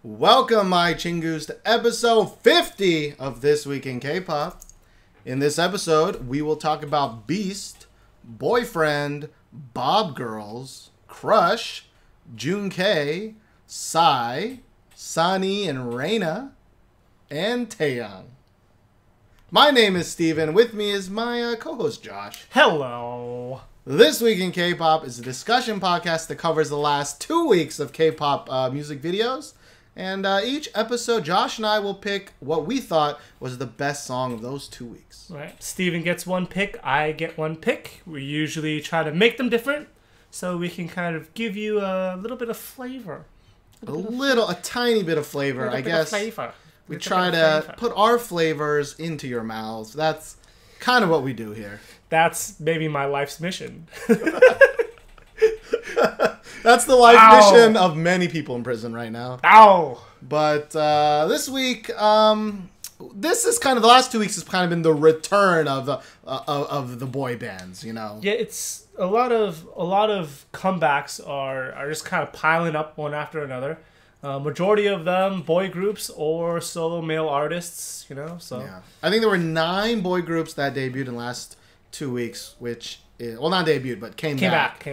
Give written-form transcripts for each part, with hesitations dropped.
Welcome, my chingus, to episode 50 of This Week in K-Pop. In this episode, we will talk about Beast, Boyfriend, Bob Girls, Crush, Jun.K, Psy, Sunny and Raina, and Taeyang. My name is Steven. With me is my co-host Josh. Hello. This Week in K-Pop is a discussion podcast that covers the last 2 weeks of K-pop music videos. And each episode, Josh and I will pick what we thought was the best song of those 2 weeks. Right. Steven gets one pick. I get one pick. We usually try to make them different so we can kind of give you a little bit of flavor. A tiny bit of flavor, I guess. We try to put our flavors into your mouths. That's kind of what we do here. That's maybe my life's mission. That's the life mission of many people in prison right now. Ow! But this week, this is kind of the last 2 weeks has kind of been the return of the boy bands, you know. Yeah, it's a lot of comebacks are just kind of piling up one after another. Majority of them boy groups or solo male artists, you know. So yeah, I think there were 9 boy groups that debuted in the last 2 weeks, which is, well, not debuted, but came back.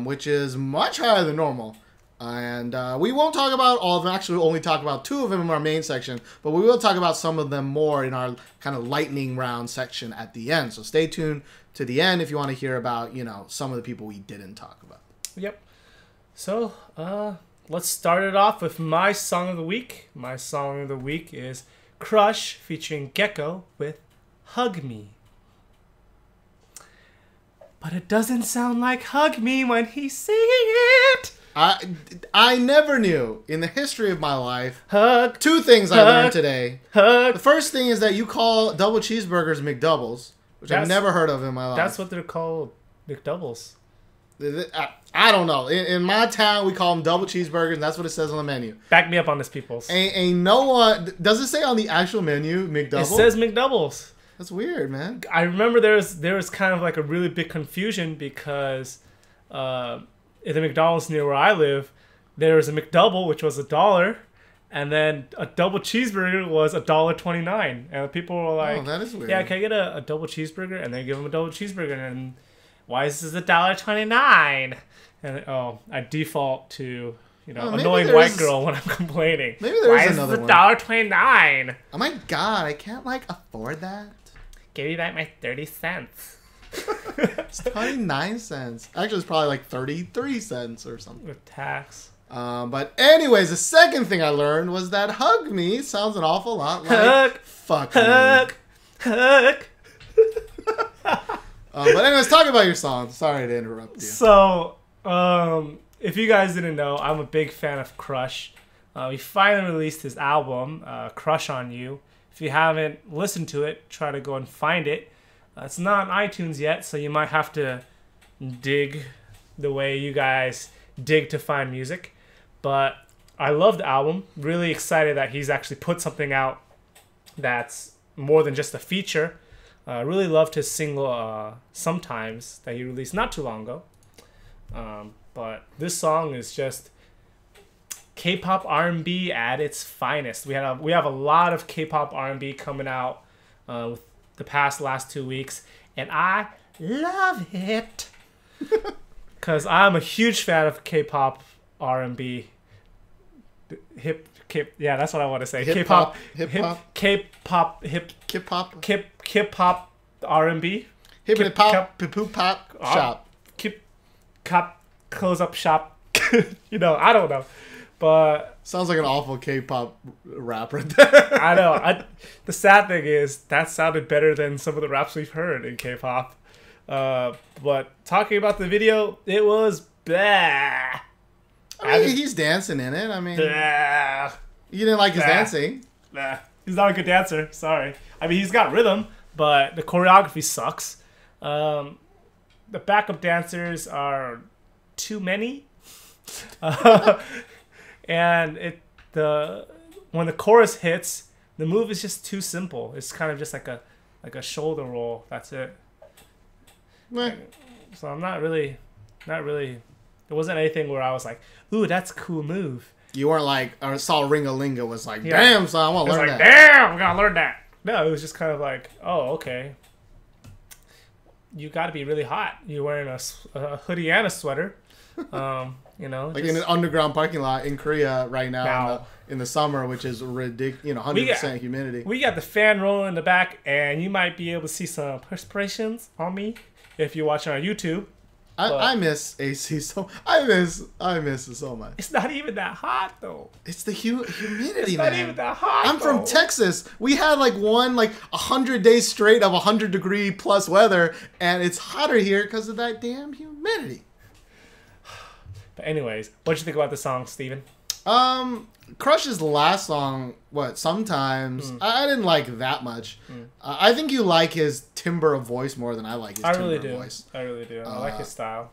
Which is much higher than normal. And we won't talk about all of them. Actually, we'll only talk about 2 of them in our main section. But we will talk about some of them more in our kind of lightning round section at the end. So stay tuned to the end if you want to hear about, you know, some of the people we didn't talk about. Yep. So, let's start it off with my song of the week. My song of the week is Crush featuring Gaeko with Hug Me. But it doesn't sound like Hug Me when he's singing it. I never knew in the history of my life. Hug. 2 things I learned today. Hug. The first thing is that you call double cheeseburgers McDoubles, which I've never heard of in my life. That's what they're called, McDoubles. I don't know. In my town, we call them double cheeseburgers, and that's what it says on the menu. Back me up on this, peoples. Ain't no one... Does it say on the actual menu McDouble? It says McDoubles. That's weird, man. I remember there was kind of like a really big confusion because at the McDonald's near where I live, there was a McDouble, which was $1, and then a double cheeseburger was $1.29. And people were like, "Oh, that is weird. Yeah, can I get a double cheeseburger?" And they give them a double cheeseburger, and why is this $1.29? And I default to annoying white girl when I'm complaining. Maybe there's another one. Why is this $1.29? Oh my god, I can't afford that. Give me back my 30 cents. It's 29 cents. Actually, it's probably like 33 cents or something. With tax. But anyways, the second thing I learned was that Hug Me sounds an awful lot like Hug, fuck hug, me. Hug. But anyways, talk about your song. Sorry to interrupt you. So, if you guys didn't know, I'm a big fan of Crush. He finally released his album, Crush on You. If you haven't listened to it, try to go and find it. It's not on iTunes yet, so you might have to dig the way you guys dig to find music. But I love the album. Really excited that he's actually put something out that's more than just a feature. I really loved his single, Sometimes, that he released not too long ago. But this song is just K-pop R&B at its finest. We have a lot of K-pop R&B coming out with the last 2 weeks, and I love it because I'm a huge fan of K-pop R&B. Yeah, that's what I want to say. K-pop R&B. Hip hop, poop pop shop. Close up shop. I don't know. But sounds like an awful K-pop rap right there. I know. The sad thing is that sounded better than some of the raps we've heard in K-pop. But talking about the video, it was blah. I mean, he's dancing in it. I mean, blah. You didn't like his dancing. Blah. He's not a good dancer. Sorry. I mean, he's got rhythm, but the choreography sucks. The backup dancers are too many. And when the chorus hits, the move is just too simple. It's kind of just like a shoulder roll. That's it. So I'm not really. There wasn't anything where I was like, "Ooh, that's a cool move." You weren't like, or saw Ringalinga was like, damn, son, I want to learn like, that. damn, I'm gonna learn that. No, it was just kind of like, oh, okay. You got to be really hot. You're wearing a hoodie and a sweater. You know, like in an underground parking lot in Korea right now in the summer, which is ridiculous. 100% humidity. We got the fan rolling in the back, and you might be able to see some perspirations on me if you're watching on YouTube. I miss AC so. I miss it so much. It's not even that hot though. It's the humidity, it's man. Not even that hot. I'm from Texas. We had like 100 days straight of 100-degree plus weather, and it's hotter here because of that damn humidity. But anyways, what'd you think about the song, Steven? Crush's last song, Sometimes, I didn't like that much. I think you like his timbre of voice more than I like his timbre of voice. I really do. I like his style.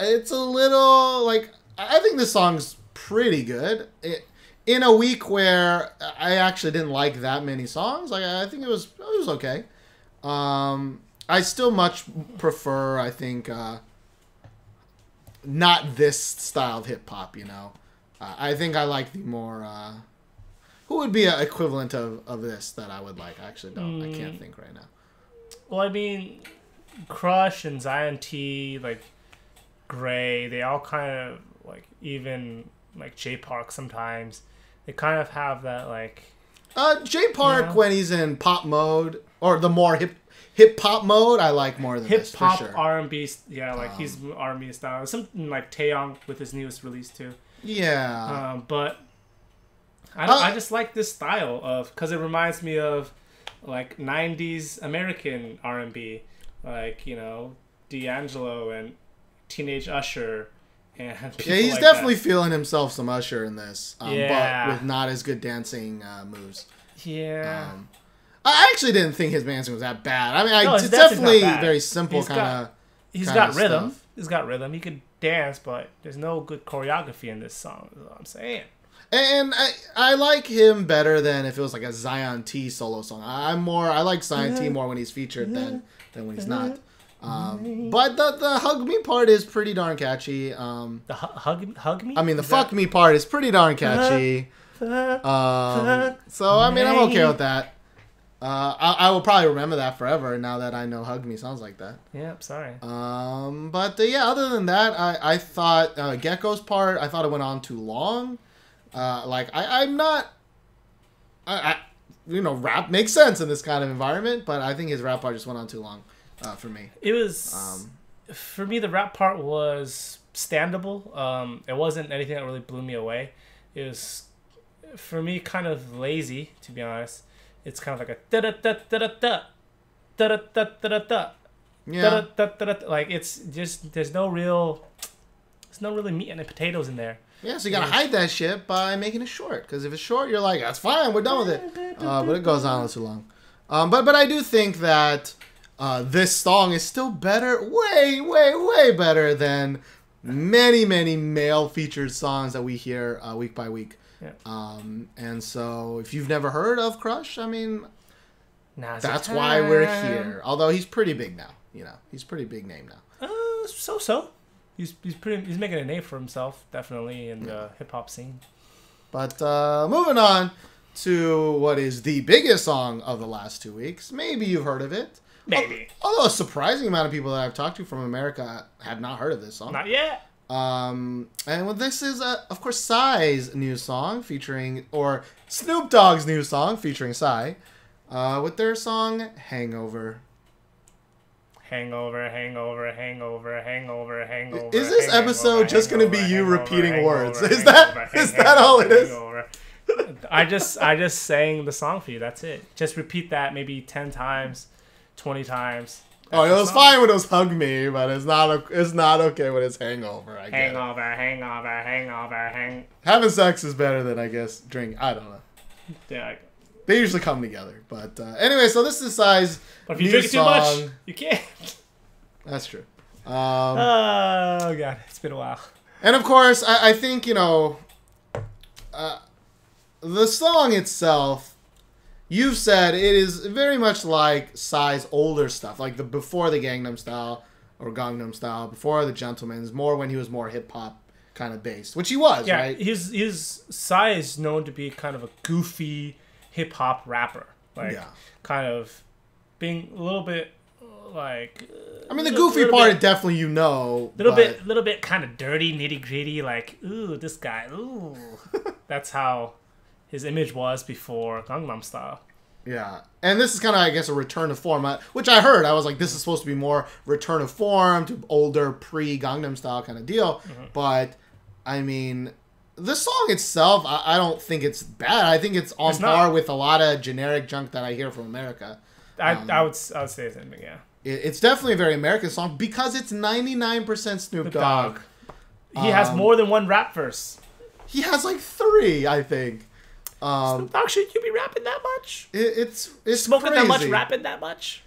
It's a little, I think this song's pretty good. In a week where I actually didn't like that many songs, I think it was okay. I still much prefer, I think, not this style of hip-hop, I think I like the more... who would be an equivalent of this that I would like? I actually don't. I can't think right now. Well, I mean, Crush and Zion T, Gray, they all kind of, even, J Park sometimes, they kind of have that, J Park, when he's in pop mode, or the more hip-hop mode, I like more than this, for sure. Hip-hop, R&B, he's R&B style. Something like Taeyang with his newest release, too. Yeah. But I just like this style of, because it reminds me of 90s American R&B, D'Angelo and Teenage Usher and people he's definitely feeling himself some Usher in this, but with not as good dancing moves. Yeah. I actually didn't think his dancing was that bad. I mean, it's definitely very simple kind of. He's got rhythm. He's got rhythm. He could dance, but there's no good choreography in this song. Is what I'm saying. And I like him better than if it was like a Zion T solo song. I like Zion T more when he's featured than when he's not. But the hug me part is pretty darn catchy. The hug me? I mean, the fuck me part is pretty darn catchy. So I mean, I'm okay with that. I will probably remember that forever now that I know Hug Me sounds like that. Yep, sorry. But other than that, I thought Gaeko's part, I thought it went on too long. I'm not... rap makes sense in this kind of environment, but I think his rap part just went on too long for me. It was... for me, the rap part was standable. It wasn't anything that really blew me away. It was, for me, kind of lazy, to be honest. It's kind of like a da-da-da-da-da-da, da-da-da-da-da-da, da-da-da-da-da. It's just, there's no really meat and potatoes in there. Yeah, so you gotta hide that shit by making it short. Because if it's short, you're like, that's fine, we're done with it. But it goes on too long. But I do think that this song is still better, way better than many male-featured songs that we hear week by week. Yeah. And so if you've never heard of Crush, I mean, that's why we're here. Although he's pretty big now, he's a pretty big name now. So. He's making a name for himself, definitely, in the hip-hop scene. But moving on to what is the biggest song of the last 2 weeks. Maybe you've heard of it. Maybe. Although a surprising amount of people that I've talked to from America have not heard of this song. Not yet. And this is, of course, Psy's new song or Snoop Dogg's new song featuring Psy, with their song Hangover. Hangover. Is this episode just going to be you repeating words? Is that all it is? I just sang the song for you. That's it. Just repeat that maybe 10 times, 20 times. It was fine when it was Hug Me, but it's not okay when it's Hangover. I guess. Hangover. Having sex is better than, I guess, drink. I don't know. Yeah. They usually come together. But anyway, so this is Psy's But if you drink too much, you can't. That's true. Oh, God. It's been a while. And, of course, I think, the song itself, you've said it is very much like Psy's older stuff, like the before the Gangnam Style or Gangnam Style, before the Gentleman's, more when he was more hip-hop kind of based, which he was, right? His Psy is known to be kind of a goofy hip hop rapper, like kind of being a little bit like. I mean, the goofy part, bit, definitely little bit kind of dirty, nitty gritty, like ooh, this guy, ooh. That's how his image was before Gangnam Style. Yeah, and this is kind of, I guess, a return to form, which I heard. I was like, this is supposed to be more return to form to older pre-Gangnam Style kind of deal. But, I mean, the song itself, I don't think it's bad. I think it's on par with a lot of generic junk that I hear from America. I would say the same thing, yeah. It's definitely a very American song because it's 99% Snoop Dogg. He has more than one rap verse. He has like 3, I think. Snoop Dogg, should you be rapping that much? It's smoking crazy. that much, rapping that much.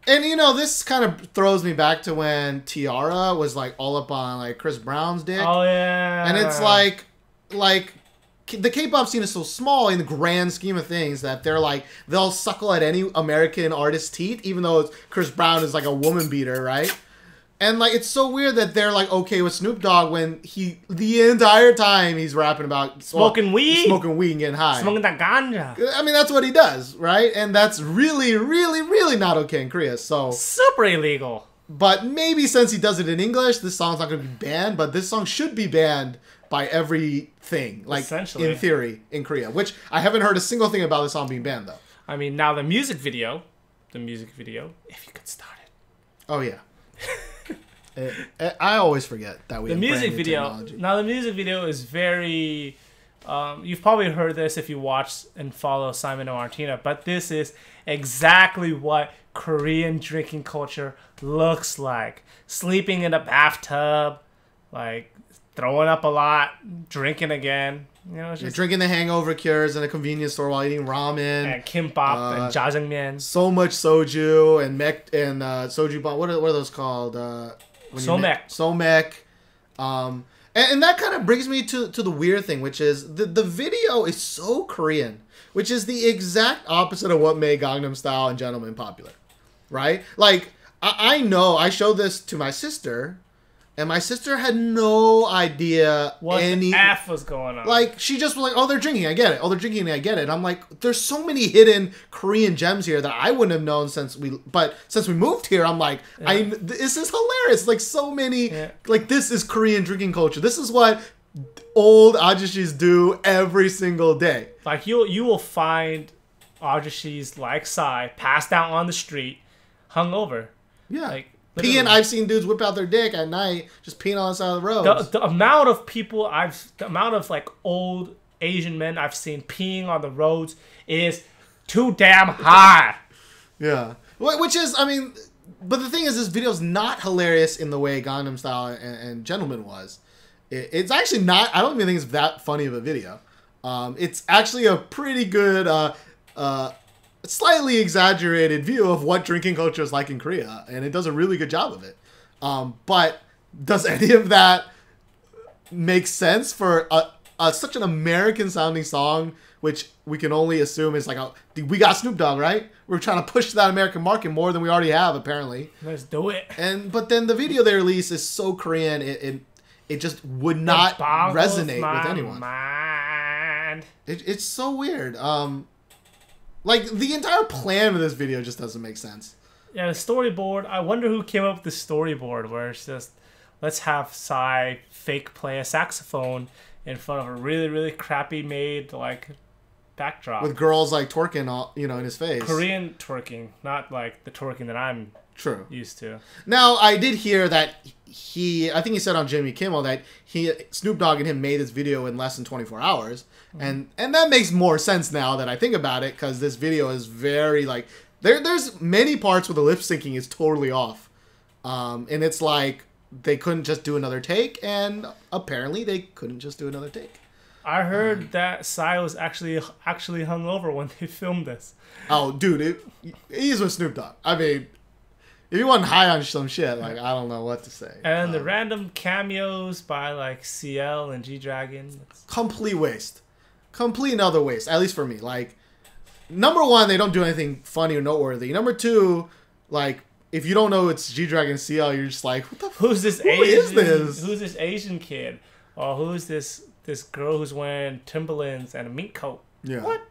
And you know, this kind of throws me back to when Tiara was like all up on like Chris Brown's dick. Oh yeah. And it's like the K-pop scene is so small in the grand scheme of things that they'll suckle at any American artist's teeth, even though Chris Brown is like a woman beater, right? And, like, it's so weird that they're, like, okay with Snoop Dogg when the entire time he's rapping about... Smoking weed? Smoking weed and getting high. Smoking that ganja. I mean, that's what he does, right? And that's really, really, really not okay in Korea, so... Super illegal. But maybe since he does it in English, this song's not going to be banned, but this song should be banned by everything, like, in theory, in Korea. Which, I haven't heard a single thing about this song being banned, though. I mean, now the music video, if you could start it. Oh, yeah. I always forget that we have music video. Technology. Now the music video is very. You've probably heard this if you watch and follow Simon and Martina, but this is exactly what Korean drinking culture looks like: sleeping in a bathtub, like throwing up a lot, drinking again. You know, you're drinking the hangover cures in a convenience store while eating ramen and kimbap and jjajangmyeon. So much soju and soju bomb. What are those called? Somek. And that kind of brings me to the weird thing, which is the video is so Korean, which is the exact opposite of what made Gangnam Style and Gentlemen popular, right? Like, I know I showed this to my sister, and my sister had no idea what the F was going on. Like, she just was like, oh, they're drinking, I get it. Oh, they're drinking, I get it. And I'm like, there's so many hidden Korean gems here that I wouldn't have known since we moved here, I'm like, this is hilarious. Like, so many, like, this is Korean drinking culture. This is what old ajishis do every single day. Like, you will find ajishis like Psy passed out on the street, hungover. Yeah. Like, peeing, I've seen dudes whip out their dick at night, just peeing on the side of the road. The amount of people the amount of like old Asian men I've seen peeing on the roads is too damn high. Yeah, which is, I mean, but the thing is, this video's not hilarious in the way Gangnam Style and Gentlemen was. It's actually not. I don't even think it's that funny of a video. It's actually a pretty good. Slightly exaggerated view of what drinking culture is like in Korea, and it does a really good job of it. But does any of that make sense for such an American sounding song, which we can only assume is like we got Snoop Dogg, right? We're trying to push that American market more than we already have, apparently. Let's do it. But then the video they released is so Korean, it just would not resonate with anyone. It's so weird. Like, the entire plan of this video just doesn't make sense. Yeah, the storyboard. I wonder who came up with the storyboard where it's just, let's have Psy fake play a saxophone in front of a really, really crappy made, like, backdrop. With girls, like, twerking, in his face. Korean twerking, not, like, the twerking that I'm used to. Now, I did hear that I think he said on Jimmy Kimmel that Snoop Dogg and him made this video in less than 24 hours. And that makes more sense now that I think about it, because this video is very, like, there's many parts where the lip syncing is totally off. And it's like they couldn't just do another take, and apparently they couldn't just do another take. I heard that Psy was actually hungover when they filmed this. Oh, dude, he's with Snoop Dogg. I mean, if you wasn't high on some shit, like, I don't know what to say. And the random cameos by, like, CL and G-Dragon. Complete waste. Complete another waste, at least for me. Like, number one, they don't do anything funny or noteworthy. Number two, like, if you don't know it's G-Dragon CL, you're just like, what the who's this who Asian? is this? Who's this Asian kid? Or who's this girl who's wearing Timberlands and a mink coat? Yeah. What?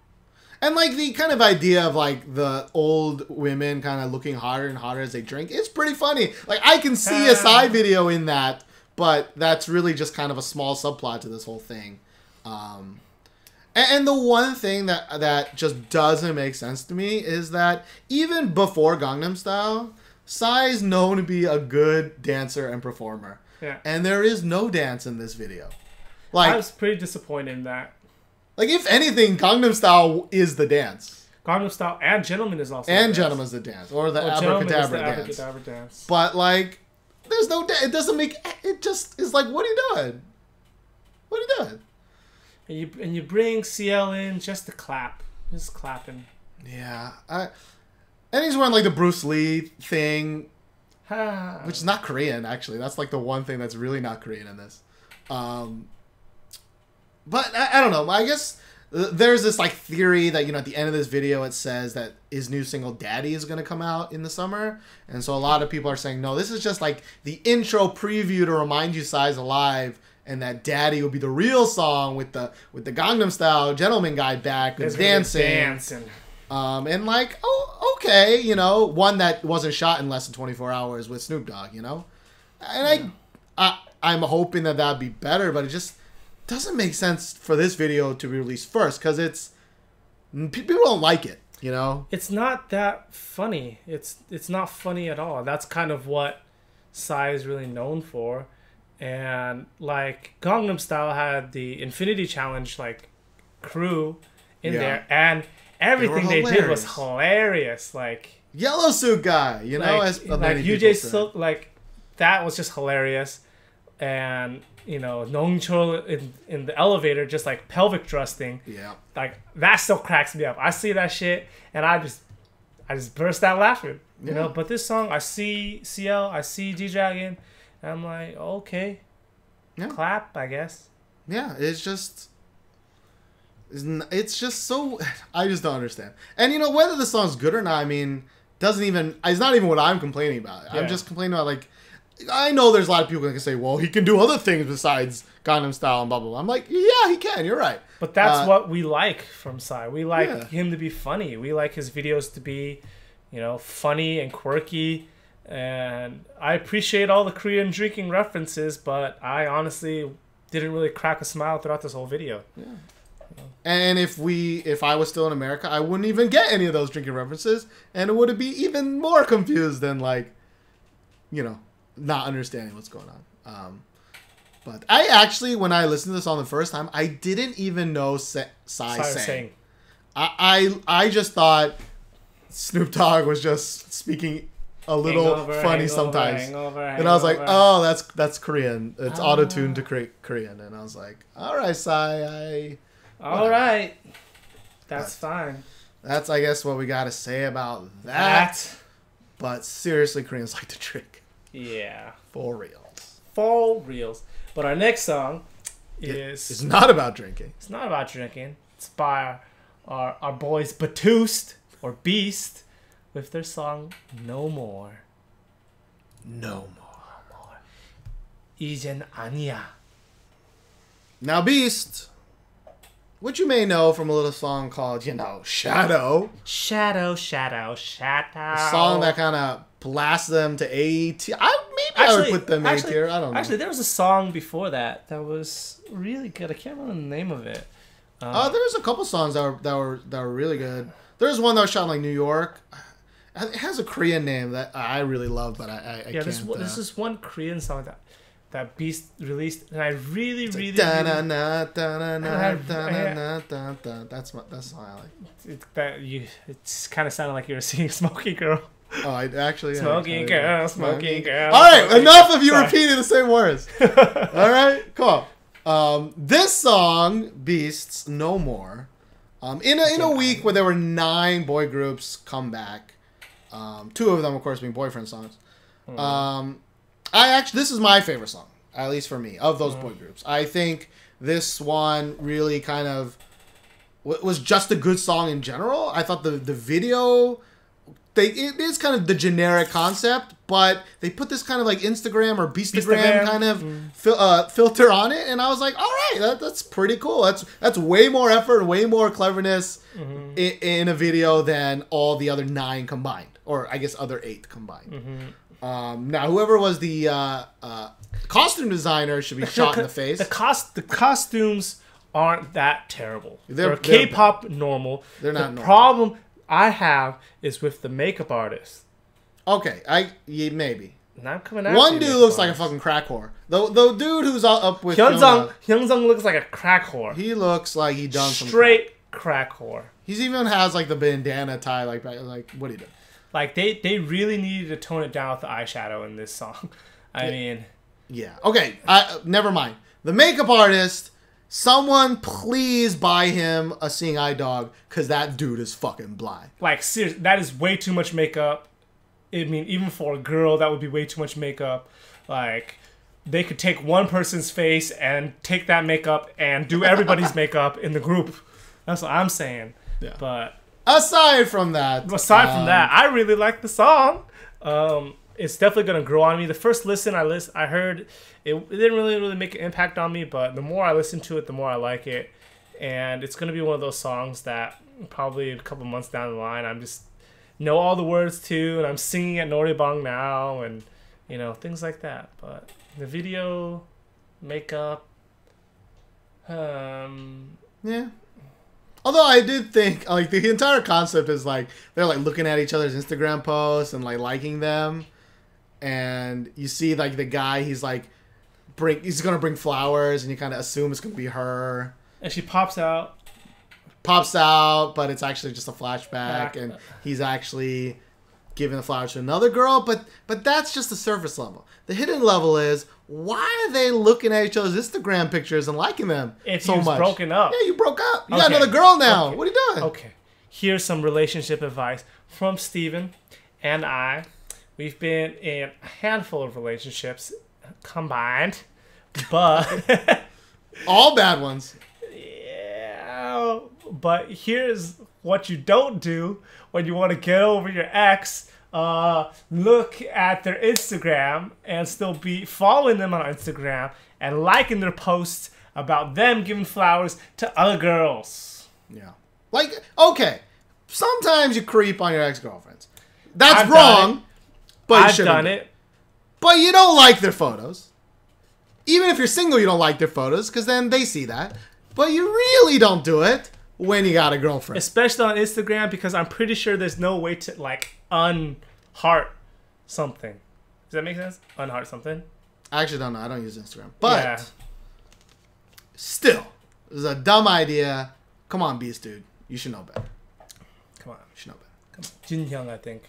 And like the kind of idea of like the old women kind of looking hotter and hotter as they drink, it's pretty funny. Like I can see a side video in that, but that's really just kind of a small subplot to this whole thing. And the one thing that just doesn't make sense to me is that even before Gangnam Style, Psy is known to be a good dancer and performer. Yeah. And there is no dance in this video. Like I was pretty disappointed in that. Like, if anything, Gangnam Style is the dance. Gangnam Style and Gentleman is also and Gentleman's the dance. Or the Abracadabra dance. But, like, there's no... It doesn't make... It just is like, what are you doing? What are you doing? And you bring CL in just to clap. Just clapping. Yeah. And he's wearing, like, the Bruce Lee thing. Which is not Korean, actually. That's, like, the one thing that's really not Korean in this. But I don't know. I guess there's this like theory that, you know, at the end of this video it says that his new single Daddy is going to come out in the summer. And so a lot of people are saying, no, this is just like the intro preview to remind you Psy's alive, and that Daddy will be the real song with the Gangnam Style gentleman guy back and dancing. And like, oh, okay, you know, one that wasn't shot in less than 24 hours with Snoop Dogg, you know? And I'm hoping that that'd be better, but it just doesn't make sense for this video to be released first, because people don't like it, you know? It's not that funny. It's not funny at all. That's kind of what Psy is really known for. And like Gangnam Style had the Infinity Challenge like crew in there, and everything they did was hilarious. Like Yellow Suit guy, you know, as like UJ Silk, like that was just hilarious. And you know, Nongchul in the elevator just like pelvic thrusting. Yeah. Like that still cracks me up. I see that shit and I just burst out laughing. You know, but this song, I see CL, I see G-Dragon, and I'm like, okay. Yeah. Clap, I guess. Yeah, it's just so, I just don't understand. And you know, whether the song's good or not, I mean, it's not even what I'm complaining about. Yeah. I'm just complaining about like, I know there's a lot of people that can say, well, he can do other things besides Gangnam Style and blah, blah, blah. I'm like, yeah, he can. You're right. But that's what we like from Psy. We like him to be funny. We like his videos to be, you know, funny and quirky. And I appreciate all the Korean drinking references, but I honestly didn't really crack a smile throughout this whole video. Yeah. And if I was still in America, I wouldn't even get any of those drinking references. And it would be even more confused than like, you know, not understanding what's going on. But I actually, when I listened to this song the first time, I didn't even know Psy sang. I just thought Snoop Dogg was just speaking a little funny sometimes. And I was like, oh, that's Korean. It's auto-tuned to Korean. And I was like, all right, Psy. All right. That's fine. That's, I guess, what we got to say about that. But seriously, Koreans like to drink. Yeah. For reals. For reals. But our next song is... It's not about drinking. It's not about drinking. It's by our boys Batoost, or Beast, with their song No More. No more. 이젠 아니야. Now, Beast, which you may know from a little song called, you know, Shadow. Shadow. A song that kind of blasts them to A tier. I would put them A tier. I don't know. Actually, there was a song before that was really good. I can't remember the name of it. There was a couple songs that were really good. There's one that was shot in like New York. It has a Korean name that I really love, but I can't. This is one Korean song that Beast released, and I really. That's the song I like. It's kind of sounded like you were singing "Smoky Girl." Oh, I actually. Smoking girl. All right, enough of you repeating the same words. All right, cool. This song, Beasts, No More. In a week where there were 9 boy groups come back, 2 of them, of course, being boyfriend songs. This is my favorite song, at least for me, of those boy groups. I think this one really kind of was just a good song in general. I thought the video it is kind of the generic concept, but they put this kind of like Instagram or Beastagram kind of filter on it, and I was like, all right, that's pretty cool. That's way more effort, way more cleverness in a video than all the other 9 combined, or I guess other 8 combined. Now, whoever was the costume designer should be shot in the face. The costumes aren't that terrible. They're K-pop normal. They're not normal. The problem I have is with the makeup artist. Okay, maybe. And I'm coming out. One dude looks like a fucking crack whore. The dude who's up with Hyunjung looks like a crack whore. He looks like he done some straight crack whore. He even has like the bandana tie. Like what do you do? Like they really needed to tone it down with the eyeshadow in this song. I mean, yeah. Okay, never mind. The makeup artist. Someone please buy him a seeing eye dog, because that dude is fucking blind. Like, seriously, that is way too much makeup. I mean, even for a girl, that would be way too much makeup. Like, they could take one person's face and take that makeup and do everybody's makeup in the group. That's what I'm saying. Yeah. But aside from that, I really like the song. It's definitely gonna grow on me. The first listen I heard, it didn't really make an impact on me, but the more I listen to it, the more I like it. And it's gonna be one of those songs that probably a couple months down the line, I'm just know all the words to, and I'm singing at Noraebang now, and things like that. But the video, makeup, yeah. Although I did think like the entire concept is like they're like looking at each other's Instagram posts and like liking them. And you see, like, the guy, he's gonna bring flowers, and you kind of assume it's gonna be her. And she pops out, but it's actually just a flashback, and he's actually giving the flowers to another girl. But that's just the surface level. The hidden level is, why are they looking at each other's Instagram pictures and liking them so much? Broken up. Yeah, you broke up. You got another girl now. Okay. What are you doing? Okay. Here's some relationship advice from Steven and I. We've been in a handful of relationships combined, but all bad ones. Yeah, but here's what you don't do when you want to get over your ex. Look at their Instagram and still be following them on Instagram and liking their posts about them giving flowers to other girls. Yeah. Like, okay, sometimes you creep on your ex-girlfriends. That's wrong. But I've done it. But you don't like their photos. Even if you're single, you don't like their photos, because then they see that. But you really don't do it when you got a girlfriend. Especially on Instagram, because I'm pretty sure there's no way to, like, unheart something. Does that make sense? Unheart something? I actually don't know. I don't use Instagram. But still, this is a dumb idea. Come on, Beast Dude. You should know better. Come on. You should know better. Come on. Jun.K, I think.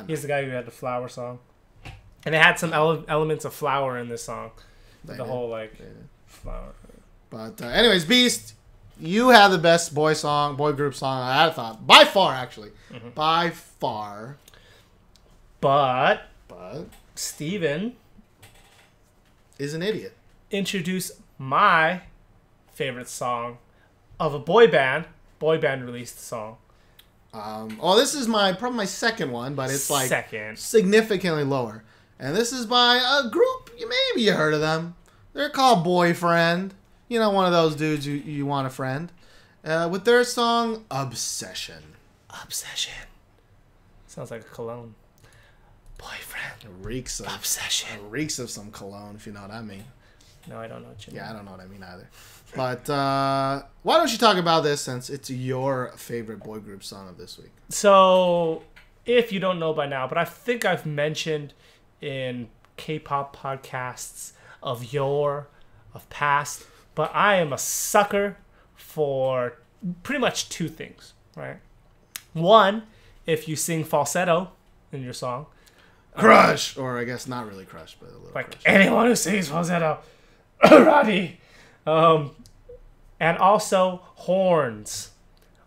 He's the guy who had the flower song. And it had some elements of flower in this song. Whole, like, flower. But anyways, Beast, you have the best boy group song I thought. By far, actually. Mm-hmm. By far. But Steven is an idiot. Introduce my favorite song of a boy band released song. This is probably my second one, but it's like significantly lower. And this is by a group, maybe you heard of them. They're called Boyfriend. You know, one of those dudes you want a friend. With their song, Obsession. Obsession. Sounds like a cologne. Boyfriend. It reeks of Obsession. It reeks of some cologne, if you know what I mean. No, I don't know what you mean. Yeah, I don't know what I mean either. But why don't you talk about this, since it's your favorite boy group song of this week? So, if you don't know by now, but I think I've mentioned in K-pop podcasts of past, but I am a sucker for pretty much two things, right? One, if you sing falsetto in your song. Crush! Or I guess not really crush, but a little like crush. Anyone who sings falsetto. Roddy! And also horns.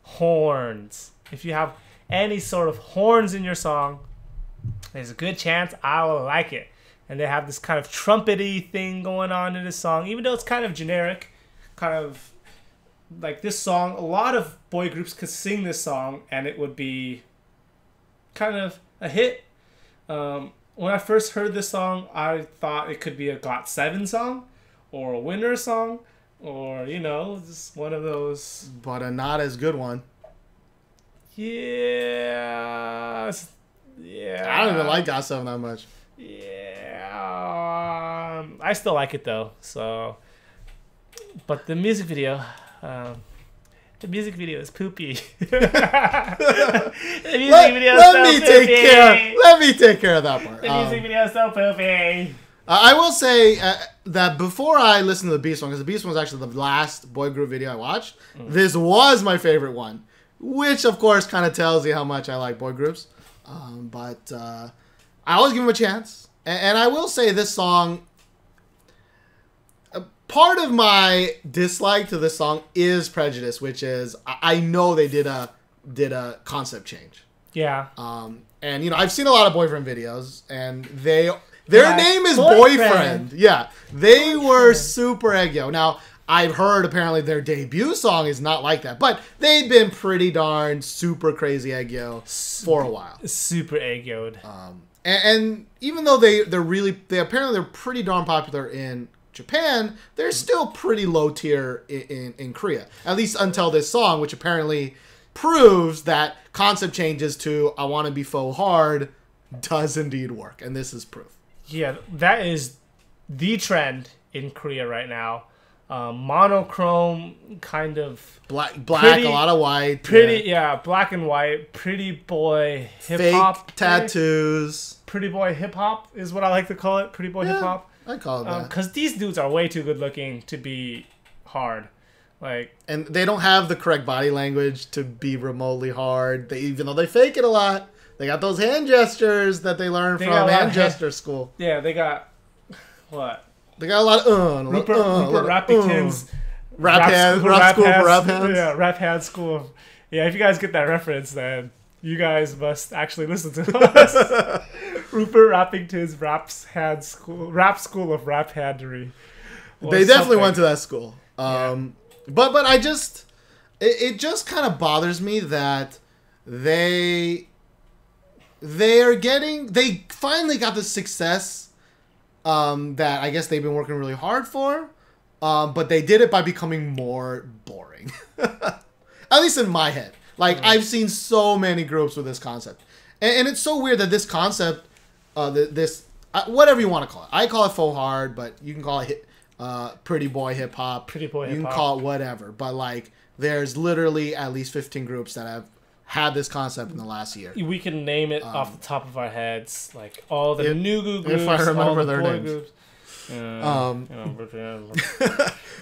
Horns. If you have any sort of horns in your song, there's a good chance I will like it. And they have this kind of trumpety thing going on in this song, even though it's kind of generic. Kind of like this song, a lot of boy groups could sing this song and it would be kind of a hit. When I first heard this song, I thought it could be a GOT7 song or a Winner song or, you know, just one of those. But a not as good one. Yeah. Yeah. I don't even like GOT7 that much. Yeah. I still like it though. So, but the music video, the music video is poopy. The music video is so poopy. Let me take care of that part. The music video is so poopy. I will say that before I listened to the Beast one, because the Beast one was actually the last boy group video I watched, this was my favorite one, which of course kind of tells you how much I like boy groups. But I always give them a chance, and I will say this song. Part of my dislike to this song is prejudice, which is I know they did a concept change. Yeah. And you know I've seen a lot of boyfriend videos, and their name is Boyfriend. Yeah, they were super aegyo. Now I've heard apparently their debut song is not like that, but they've been pretty darn super crazy aegyo for a while. Super aegyoed. And even though they're pretty darn popular in Japan, they're still pretty low tier in Korea, at least until this song, which apparently proves that concept changes to I want to be faux hard does indeed work, and this is proof. Yeah, that is the trend in Korea right now. Monochrome, kind of black, pretty, a lot of white, black and white, pretty boy hip hop, fake tattoos, pretty boy hip hop is what I like to call it. Pretty boy hip hop. I call it that. Because these dudes are way too good looking to be hard. Like, and they don't have the correct body language to be remotely hard. Even though they fake it a lot, they got those hand gestures that they learned from hand gesture school. Yeah, they got what? They got a lot of Rupert Rappington's rap hands. Yeah, rap hand school. Yeah, if you guys get that reference, then you guys must actually listen to us. Rupert Rappington's rap school of rap handery. They definitely went to that school. But I just it just kind of bothers me that they finally got the success that I guess they've been working really hard for, but they did it by becoming more boring. At least in my head. Like, I've seen so many groups with this concept. And it's so weird that this concept, whatever you want to call it. I call it faux hard, but you can call it pretty boy hip hop. You can call it whatever. But, like, there's literally at least 15 groups that have had this concept in the last year. We can name it off the top of our heads. Like, all the Nugu groups, if I remember all the their boy names. Groups.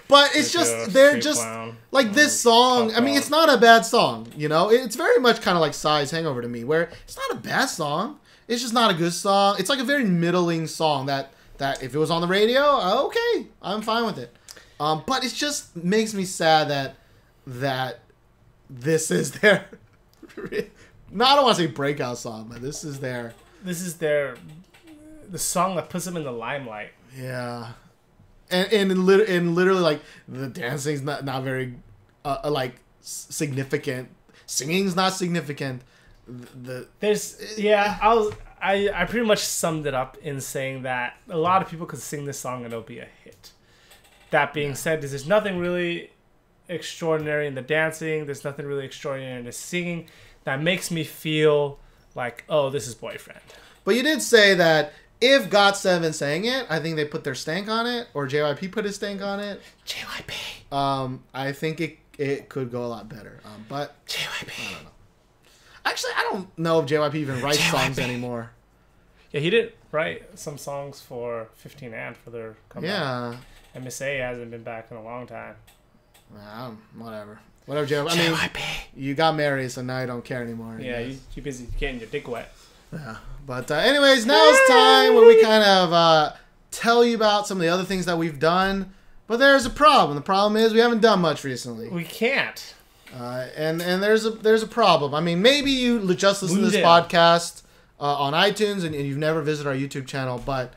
But it's just they're just like this song. I mean, it's not a bad song, you know. It's very much kind of like Psy's Hangover to me, where it's not a bad song. It's just not a good song. It's like a very middling song that if it was on the radio, okay, I'm fine with it. But it just makes me sad that this is their no, I don't want to say breakout song, but this is the song that puts them in the limelight. Yeah. And literally, like, the dancing's not very, like, significant. Singing's not significant. I pretty much summed it up in saying that a lot of people could sing this song and it'll be a hit. That being said, there's nothing really extraordinary in the dancing. There's nothing really extraordinary in the singing that makes me feel like, oh, this is Boyfriend. But you did say that if GOT7 sang it, I think they put their stank on it, or JYP put his stank on it. JYP. I think it could go a lot better. But JYP. I don't know. Actually, I don't know if JYP even writes songs anymore. Yeah, he did write some songs for 15 and for their comeback. Yeah. MSA hasn't been back in a long time. Whatever. Whatever, JYP. I mean, you got married, so now you don't care anymore. Yeah, you're busy getting your dick wet. Yeah. But anyways, now it's time where we kind of tell you about some of the other things that we've done. But there's a problem. The problem is we haven't done much recently. We can't. And there's a problem. I mean, maybe you just listen to this podcast on iTunes and you've never visited our YouTube channel. But,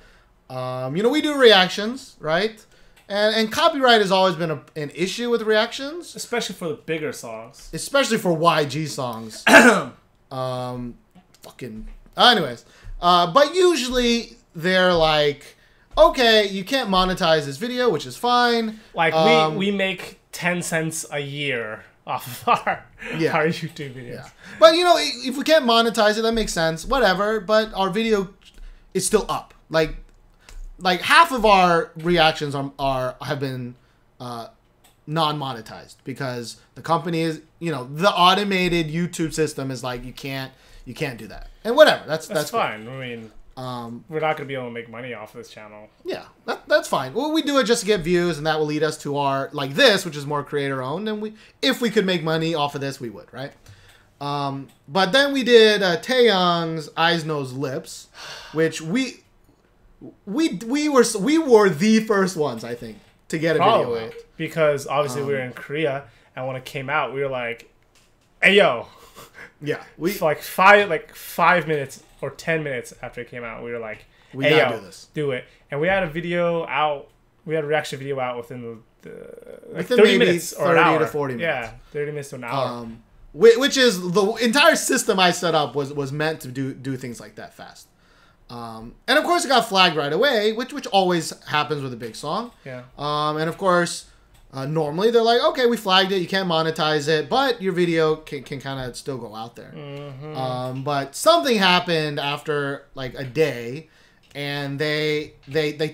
we do reactions, right? And copyright has always been an issue with reactions. Especially for the bigger songs. Especially for YG songs. fucking... Anyways. But usually they're like, okay, you can't monetize this video, which is fine. Like, we make 10 cents a year off of our YouTube videos. Yeah. But, you know, if we can't monetize it, that makes sense. Whatever. But our video is still up. Like half of our reactions have been non-monetized because the company is, you know, the automated YouTube system is like, you can't do that. And whatever. That's fine. Cool. I mean, we're not going to be able to make money off of this channel. Yeah, that's fine. Well, we do it just to get views, and that will lead us to our, like this, which is more creator-owned. And if we could make money off of this, we would, right? But then we did Taeyang's Eyes, Nose, Lips, which we were the first ones, I think, to get a video out. Because obviously we were in Korea, and when it came out, we were like, hey, yo. Yeah. Like 5 minutes or 10 minutes after it came out, we were like, we gotta do this. Do it. And we had a video out. We had a reaction video out within within 30 minutes or 30 an hour. to 40 minutes. Yeah, 30 minutes to an hour. Which is the entire system I set up was meant to do things like that fast. And of course it got flagged right away, which always happens with a big song. Yeah. And of course, normally they're like, okay, we flagged it, you can't monetize it, but your video can kind of still go out there. Mm-hmm. But something happened after like a day, and they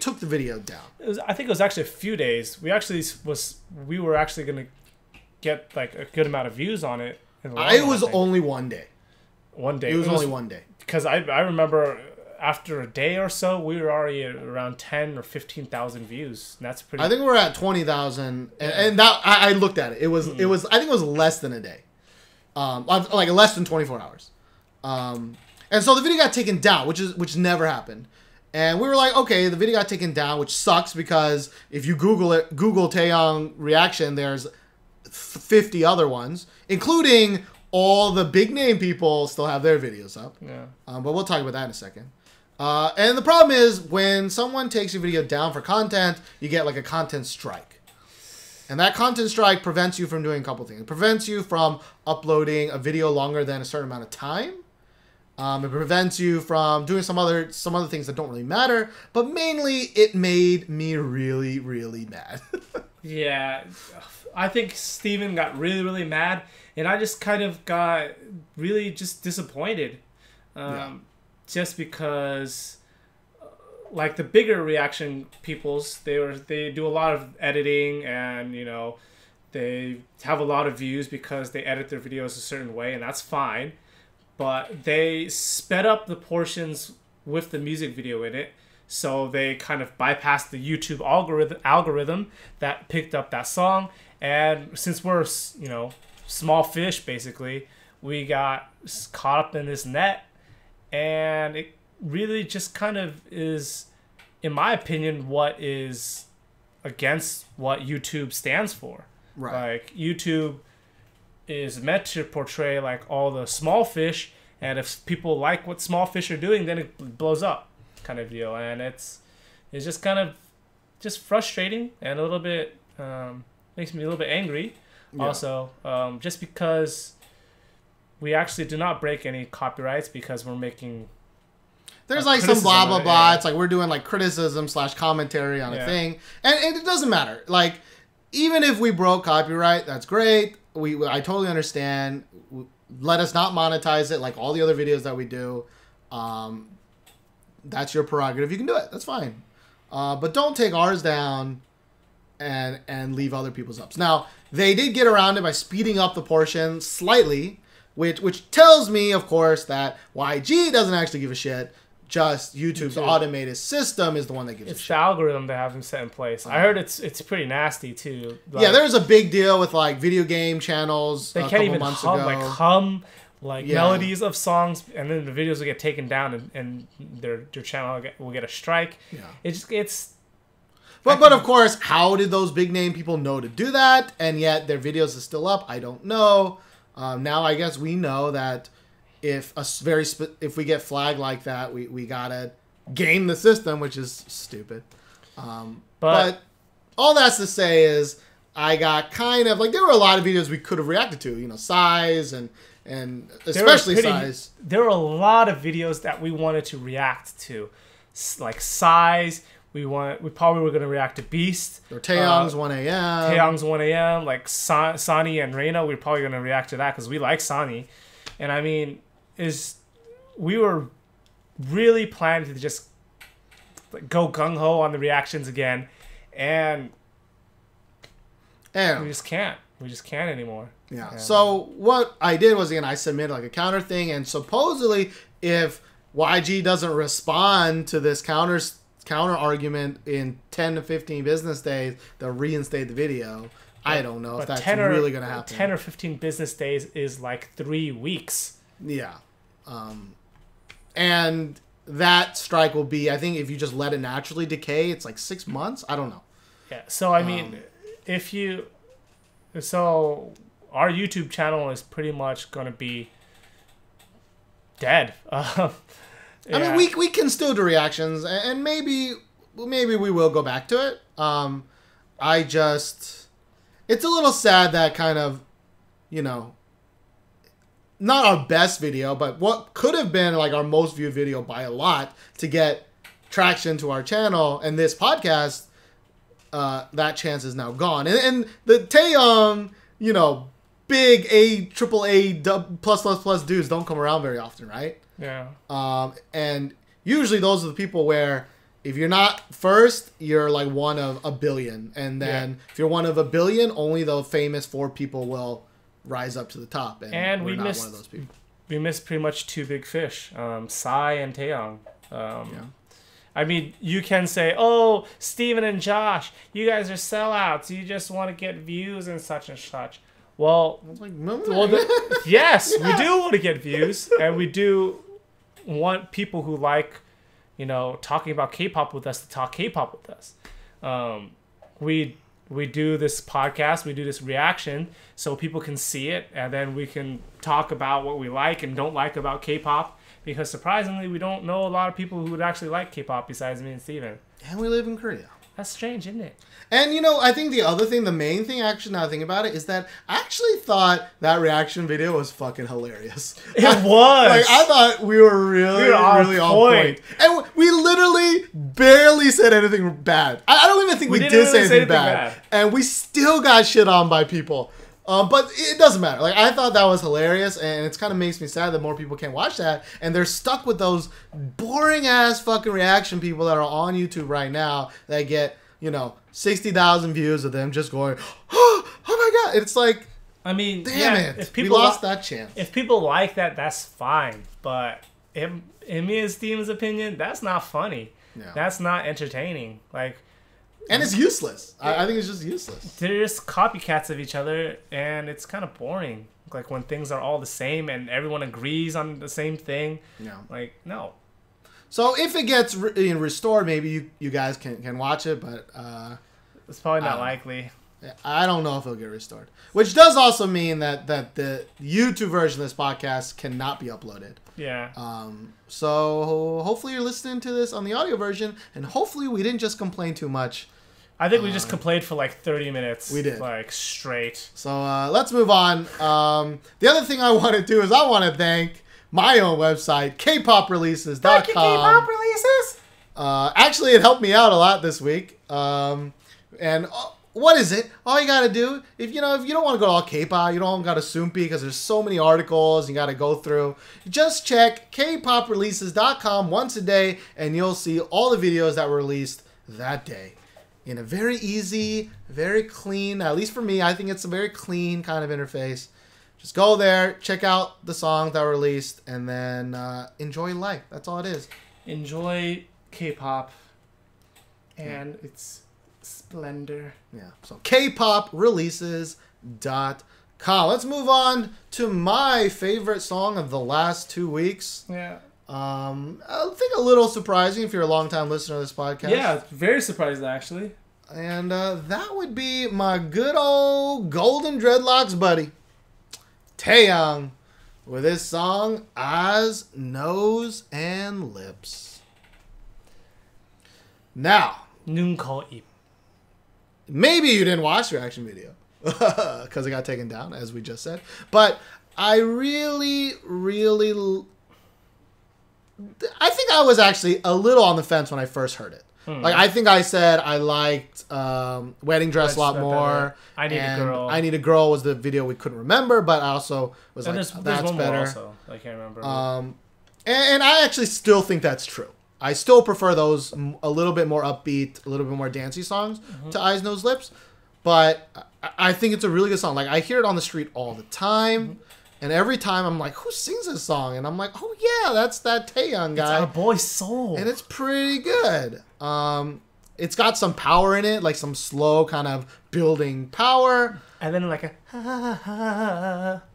took the video down. I think it was actually a few days. We were actually gonna get like a good amount of views on it. It was only one day. One day. It was only one day. Because I remember after a day or so, we were already at around 10 or 15,000 views. And that's pretty. I think we were at 20,000, and that I looked at it. It was I think it was less than a day, like less than 24 hours. And so the video got taken down, which never happened. And we were like, okay, the video got taken down, which sucks because if you Google Taeyang reaction, there's 50 other ones, including all the big name people still have their videos up. Yeah. But we'll talk about that in a second. And the problem is when someone takes your video down for content, you get like a content strike. And that content strike prevents you from doing a couple things. It prevents you from uploading a video longer than a certain amount of time. It prevents you from doing some other things that don't really matter. But mainly, it made me really, really mad. Yeah. I think Steven got really, really mad. And I just kind of got really just disappointed. Just because, like, the bigger reaction peoples, they do a lot of editing, and, you know, they have a lot of views because they edit their videos a certain way, and that's fine. But they sped up the portions with the music video in it, so they kind of bypassed the YouTube algorithm that picked up that song. And since we're, you know, small fish, basically, we got caught up in this net. And it really just kind of is, in my opinion, what is against what YouTube stands for. Right. Like, YouTube is meant to portray, like, all the small fish, and if people like what small fish are doing, then it blows up, kind of deal. And it's just kind of just frustrating and a little bit, makes me a little bit angry. Yeah. Also, just because we actually do not break any copyrights because we're making... There's like some blah, blah, blah. Yeah. It's like we're doing like criticism / commentary on a thing. And it doesn't matter. Like, even if we broke copyright, that's great. I totally understand. Let us not monetize it like all the other videos that we do. That's your prerogative. You can do it. That's fine. But don't take ours down and leave other people's ups. Now, they did get around it by speeding up the portion slightly, which tells me, of course, that YG doesn't actually give a shit. Just YouTube's automated system is the one that gives a shit. It's the algorithm they have them set in place. I heard it's pretty nasty, too. Like, yeah, there's a big deal with, like, video game channels they can't even hum melodies of songs, and then the videos will get taken down, and their channel will get a strike. Yeah. It's... But of course, how did those big name people know to do that, and yet their videos are still up? I don't know. Now I guess we know that if we get flagged like that, we gotta game the system, which is stupid. But all that's to say is I got kind of like there were a lot of videos we could have reacted to, you know, size and especially size. There were a lot of videos that we wanted to react to, like size. We probably were gonna react to Beast or Taeyang's 1 a.m. Taeyang's 1 a.m. Like Sunny and Raina. We're probably gonna react to that because we like Sunny, and I mean, we were really planning to just like, go gung ho on the reactions again, and we just can't. We just can't anymore. Yeah. So what I did was, again, I submitted like a counter thing, and supposedly if YG doesn't respond to this counter argument in 10 to 15 business days, they'll reinstate the video. I don't know if that's really going to happen. 10 or 15 business days is like 3 weeks. Yeah. And that strike will be, I think if you just let it naturally decay, it's like 6 months. I don't know. Yeah. So, I mean, so our YouTube channel is pretty much going to be dead. Yeah. I mean, we can still do reactions, and maybe we will go back to it. It's a little sad that kind of, you know, not our best video, but what could have been like our most viewed video by a lot to get traction to our channel and this podcast, that chance is now gone. And the Taeyang, you know, big AAA plus dudes don't come around very often, right? Yeah. And usually those are the people where if you're not first, you're like one of a billion. And then if you're one of a billion, only the famous 4 people will rise up to the top. And we're not one of those people. We missed pretty much 2 big fish, Psy and Taeyang. I mean, you can say, oh, Steven and Josh, you guys are sellouts. You just want to get views and such. Well, yes, we do want to get views, and we do want people who like, you know, talking about K-pop with us to talk K-pop with us. We do this podcast, we do this reaction, so people can see it, and then we can talk about what we like and don't like about K-pop. Because surprisingly, we don't know a lot of people who would actually like K-pop besides me and Steven. And we live in Korea. That's strange, isn't it? And, you know, I think the main thing, actually, now I think about it, is that I actually thought that reaction video was fucking hilarious. It was! Like, I thought we were really on point. And we literally barely said anything bad. I don't even think we did say anything bad. And we still got shit on by people. But it doesn't matter. Like, I thought that was hilarious, and it kind of makes me sad that more people can't watch that, and they're stuck with those boring-ass fucking reaction people that are on YouTube right now that get, you know, 60,000 views of them just going, oh my god. It's like, I mean, damn it. We lost that chance. If people like that, that's fine. But in me and Steven's opinion, that's not funny. Yeah. That's not entertaining. Like, and it's useless. I think it's just useless. They're just copycats of each other, and it's kind of boring. Like when things are all the same and everyone agrees on the same thing. Yeah. Like, no. So if it gets restored, maybe you guys can watch it, but it's probably not likely. I don't know if it'll get restored. Which does also mean that the YouTube version of this podcast cannot be uploaded. Yeah. So hopefully you're listening to this on the audio version, and hopefully we didn't just complain too much. I think we just complained for like 30 minutes. We did. Like straight. So let's move on. The other thing I want to do is I want to thank my own website, kpopreleases.com. Thank you, K-pop releases. Actually, it helped me out a lot this week. What is it? All you gotta do, if you don't want to go to all K-pop, you don't gotta Soompi because there's so many articles you gotta go through. Just check kpopreleases.com once a day, and you'll see all the videos that were released that day in a very easy, very clean. At least for me, I think it's a very clean kind of interface. Just go there, check out the songs that were released, and then enjoy life. That's all it is. Enjoy K-pop and its splendor. Yeah. So kpopreleases.com. Let's move on to my favorite song of the last 2 weeks. Yeah. I think a little surprising if you're a long-time listener to this podcast. Yeah, it's very surprising actually. And that would be my good old golden dreadlocks buddy, Taeyang, with his song Eyes, Nose, and Lips. Now, Jun.K. maybe you didn't watch the reaction video because it got taken down, as we just said. But I really, I think I was actually a little on the fence when I first heard it. Like, I think I said I liked Wedding Dress a lot more. I Need a Girl. I Need a Girl was the video we couldn't remember, but I also was like, there's that's one better. More also. I can't remember. And I actually still think that's true. I still prefer those a little bit more upbeat, a little bit more dancey songs to Eyes, Nose, Lips. But I think it's a really good song. Like, I hear it on the street all the time. And every time I'm like, who sings this song? And I'm like, oh yeah, that's that Taeyang guy. It's our boy Soul. And it's pretty good. It's got some power in it, like some slow kind of building power. And then like a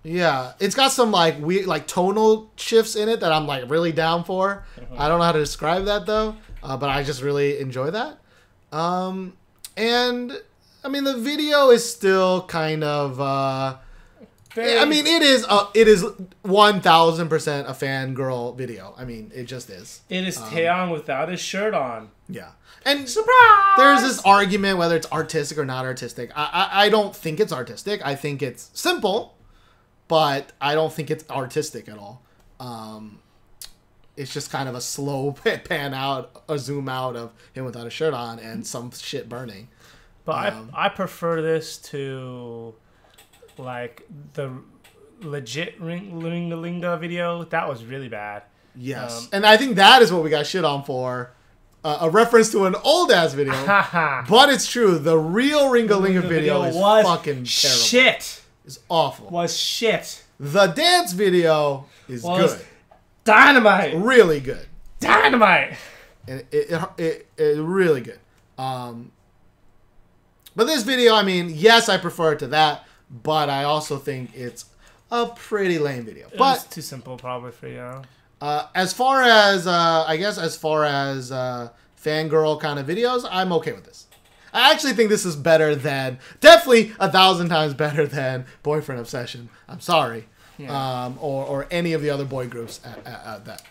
yeah, it's got some like weird like tonal shifts in it that I'm like really down for. I don't know how to describe that though, but I just really enjoy that. And I mean the video is still kind of I mean it is 1000% a fangirl video. I mean it just is. It is Taeyang without his shirt on. Yeah. And surprise! There's this argument whether it's artistic or not artistic. I don't think it's artistic. I think it's simple, but I don't think it's artistic at all. It's just kind of a slow pan out, a zoom out of him without a shirt on and some shit burning. But I prefer this to like the legit Ringa video. That was really bad. Yes. And I think that is what we got shit on for. A reference to an old ass video, but it's true. The real Ringa video is fucking terrible. Shit. It's awful. Was shit. The dance video is good. Dynamite. Really good. Dynamite. And it really good. But this video, I mean, yes, I prefer it to that, but I also think it's a pretty lame video. But it's too simple, probably for you. As far as fangirl kind of videos, I'm okay with this. I actually think this is better than, definitely 1,000 times better than Boyfriend Obsession. I'm sorry, or any of the other boy groups that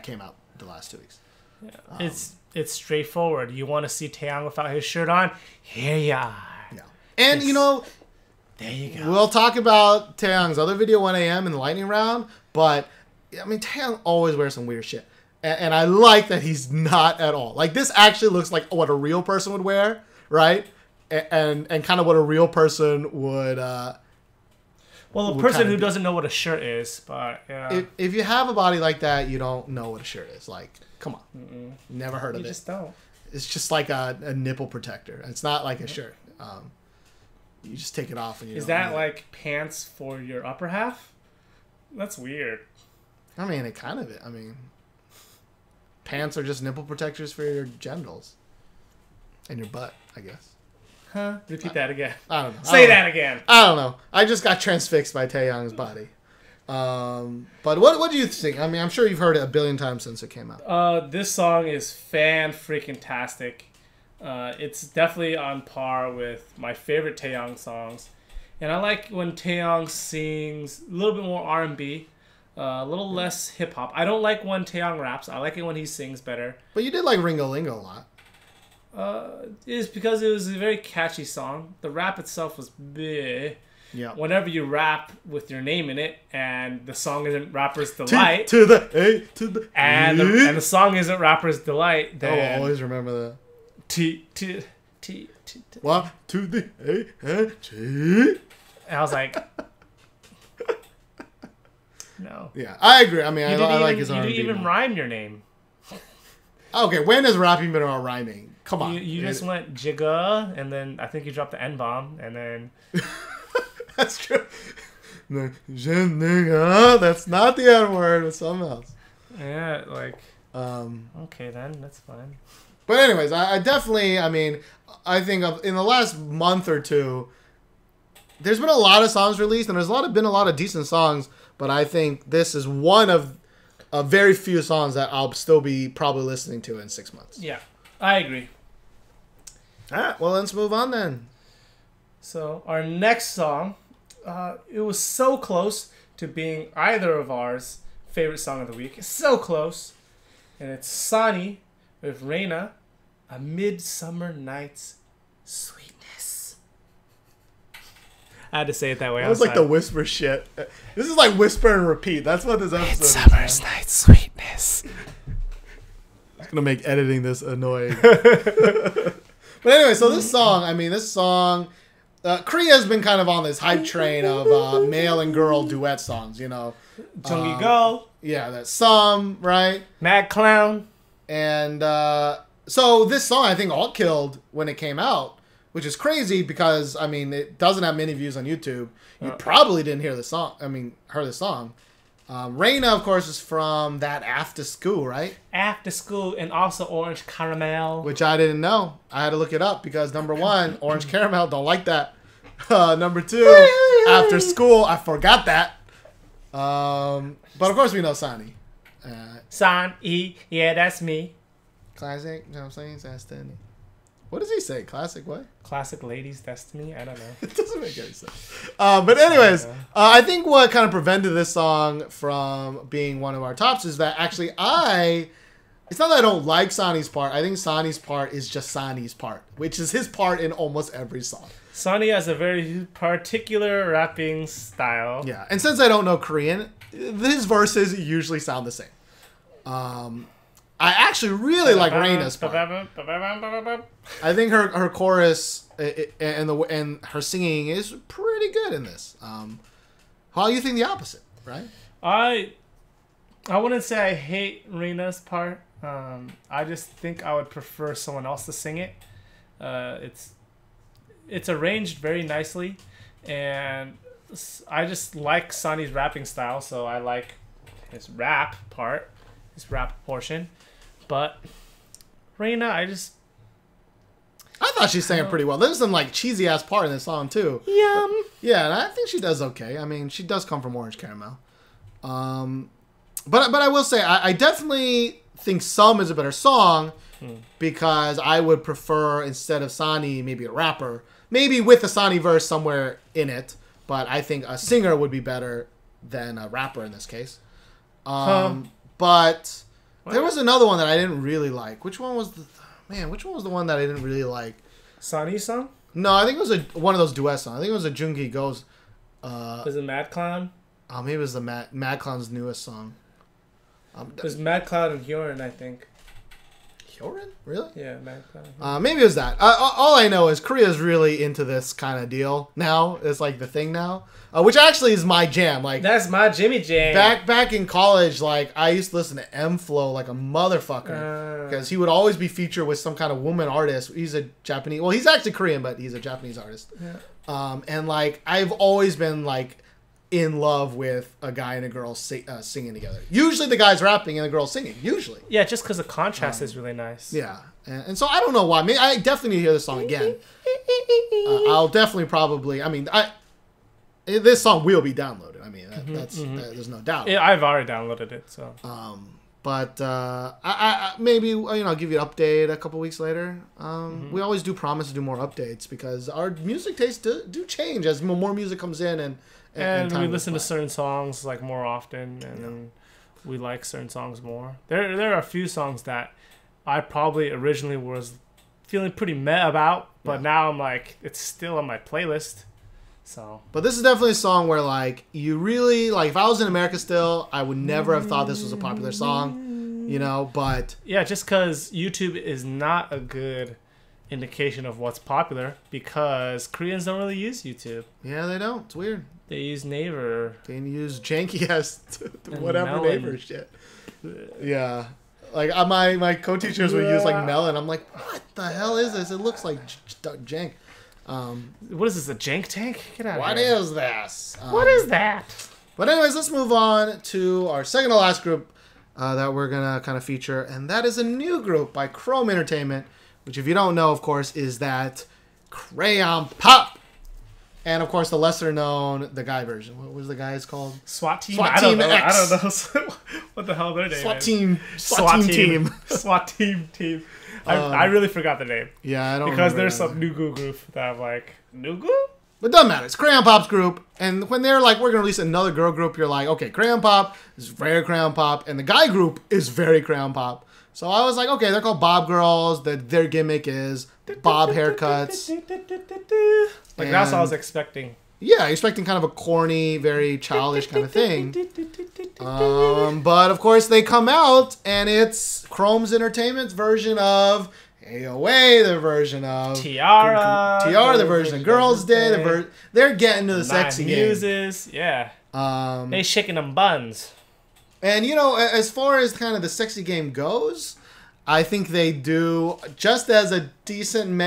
came out the last 2 weeks. Yeah. It's straightforward. You want to see Taeyang without his shirt on? Here you are. Yeah, and there you go. We'll talk about Taeyang's other video, 1 a.m. in the lightning round, but. I mean, Taeyang always wears some weird shit. And I like that he's not at all. Like, this actually looks like what a real person would wear, right? And kind of what a real person would... well, a person who doesn't know what a shirt is, but, yeah. If you have a body like that, you don't know what a shirt is. Like, come on. Never heard of it. You just don't. It's just like a nipple protector. It's not like a shirt. You just take it off and you Is that like pants for your upper half? That's weird. I mean, pants are just nipple protectors for your genitals. And your butt, I guess. Huh? Repeat that again. I don't know. Say that again. I don't know. I just got transfixed by Taeyang's body. But what do you think? I mean, I'm sure you've heard it a billion times since it came out. This song is fan-freaking-tastic. It's definitely on par with my favorite Taeyang songs. And I like when Taeyang sings a little bit more R&B. A little less hip hop. I don't like when Taeyang raps. I like it when he sings better. But you did like Ringo Lingo a lot. It's because it was a very catchy song. The rap itself was bleh. Yeah. Whenever you rap with your name in it, and the song isn't Rapper's Delight, to the A to the and the song isn't Rapper's Delight, then I'll always remember that. T. 1 to the A T. And I was like. No. Yeah, I agree. I mean, I like his R&B. You didn't even rhyme your name. Okay, when has rapping been about rhyming? Come on. You just went Jigga, and then I think you dropped the N-bomb, and then... That's true. That's not the N-word, it's something else. Yeah, like... okay, then. That's fine. But anyways, I definitely, I mean, I think in the last month or two, there's been a lot of songs released, and there's been a lot of decent songs. But I think this is one of a very few songs that I'll still be probably listening to in 6 months. Yeah, I agree. All right, well, let's move on then. So our next song, it was so close to being either of ours favorite song of the week. It's so close. And it's Sunny with Raina, A Midsummer Night's Sweetness. I had to say it that way. That was like the whisper shit. This is like whisper and repeat. That's what this episode is. Midsummer's Night Sweetness. It's gonna make editing this annoying. But anyway, so this song, Korea has been kind of on this hype train of male and girl duet songs, you know. Jung.K Go. Yeah, that's some, right? Mad Clown. And so this song, I think, all killed when it came out, which is crazy because, I mean, it doesn't have many views on YouTube. You probably didn't hear the song. Heard the song. Raina, of course, is from that After School, right? After School, and also Orange Caramel. Which I didn't know. I had to look it up because, number one, Orange Caramel, don't like that. Number two, After School, I forgot that. But, of course, we know Sunny. San-E, yeah, that's me. Classic, you know what I'm saying? Destiny. What does he say? Classic what? Classic Ladies Destiny? I don't know. It doesn't make any sense. But anyways, I think what kind of prevented this song from being one of our tops is that actually it's not that I don't like Sonny's part. I think Sonny's part is just Sonny's part, which is his part in almost every song. Sonny has a very particular rapping style. Yeah, and since I don't know Korean, his verses usually sound the same. I actually really like Raina's part. I think her chorus and her singing is pretty good in this. How you think the opposite, right? I wouldn't say I hate Raina's part. I just think I would prefer someone else to sing it. It's arranged very nicely, and I just like Sonny's rapping style, so I like his rap part, his rap portion. But Raina, I thought she sang it pretty well. There's some like cheesy ass part in this song too. Yum. Yeah, and I think she does okay. I mean, she does come from Orange Caramel. But I will say I definitely think Some is a better song because I would prefer, instead of Sonny, maybe a rapper, maybe with a Sonny verse somewhere in it. But I think a singer would be better than a rapper in this case. But there was another one that I didn't really like. Which one was the one that I didn't really like? Sonny's song? No, I think it was one of those duet songs. I think it was a Jun.K Go's. Was it Mad Clown? Oh, maybe it was the Mad Clown's newest song. It was Mad Clown and Hyorin, I think. Hyorin? Really? Yeah, Mad Clown. Maybe it was that. All I know is Korea's really into this kind of deal now. It's like the thing now. Which actually is my jam. Like, that's my Jimmy jam. Back in college, like, I used to listen to M Flow like a motherfucker. Because he would always be featured with some kind of woman artist. He's a Japanese... Well, he's actually Korean, but he's a Japanese artist. Yeah. And, like, I've always been, like, in love with a guy and a girl singing together. Usually the guy's rapping and the girl's singing. Usually. Yeah, just because the contrast is really nice. Yeah. And so I don't know why. Maybe I definitely need to hear this song again. I'll definitely probably... I mean, this song will be downloaded. I mean, there's no doubt. Yeah, I've already downloaded it. So. But I maybe I'll give you an update a couple weeks later. We always do promise to do more updates because our music tastes do change as more music comes in and we listen to certain songs like more often, and we like certain songs more. There are a few songs that I probably originally was feeling pretty meh about, but now I'm like, it's still on my playlist. So. But this is definitely a song where, like, you really, like, if I was in America still, I would never have thought this was a popular song, you know, but... Yeah, just because YouTube is not a good indication of what's popular, because Koreans don't really use YouTube. Yeah, they don't. It's weird. They use Naver. They use janky-ass whatever Naver shit. Yeah. Like, my co-teachers would use, like, Melon. I'm like, what the hell is this? It looks like jank. What is this, a jank tank? Get out of here. What is this? What is that? But anyways, let's move on to our second to last group that we're going to kind of feature. And that is a new group by Chrome Entertainment, which, if you don't know, of course, is that Crayon Pop. And, of course, the lesser known, the guy version. What was the guy's called? SWAT Team? SWAT Team X. I don't know. What the hell their name SWAT is? Team. SWAT Team. SWAT Team. I really forgot the name. Yeah, I don't because there's some Nugu group that I'm like, Nugu? But it doesn't matter. It's Crayon Pop's group. And when they're like, we're going to release another girl group, you're like, okay, Crayon Pop is very Crayon Pop. And the guy group is very Crayon Pop. So I was like, okay, they're called Bob Girls. Their gimmick is bob haircuts. Like, that's what I was expecting. Yeah, expecting kind of a corny, very childish kind of thing. But of course they come out and it's Chrome's Entertainment's version of AOA, their version of Tiara, the version of Girls' Day. They're getting to the sexy muses, yeah. They shaking them buns. And you know, as far as kind of the sexy game goes, I think they do just as a decent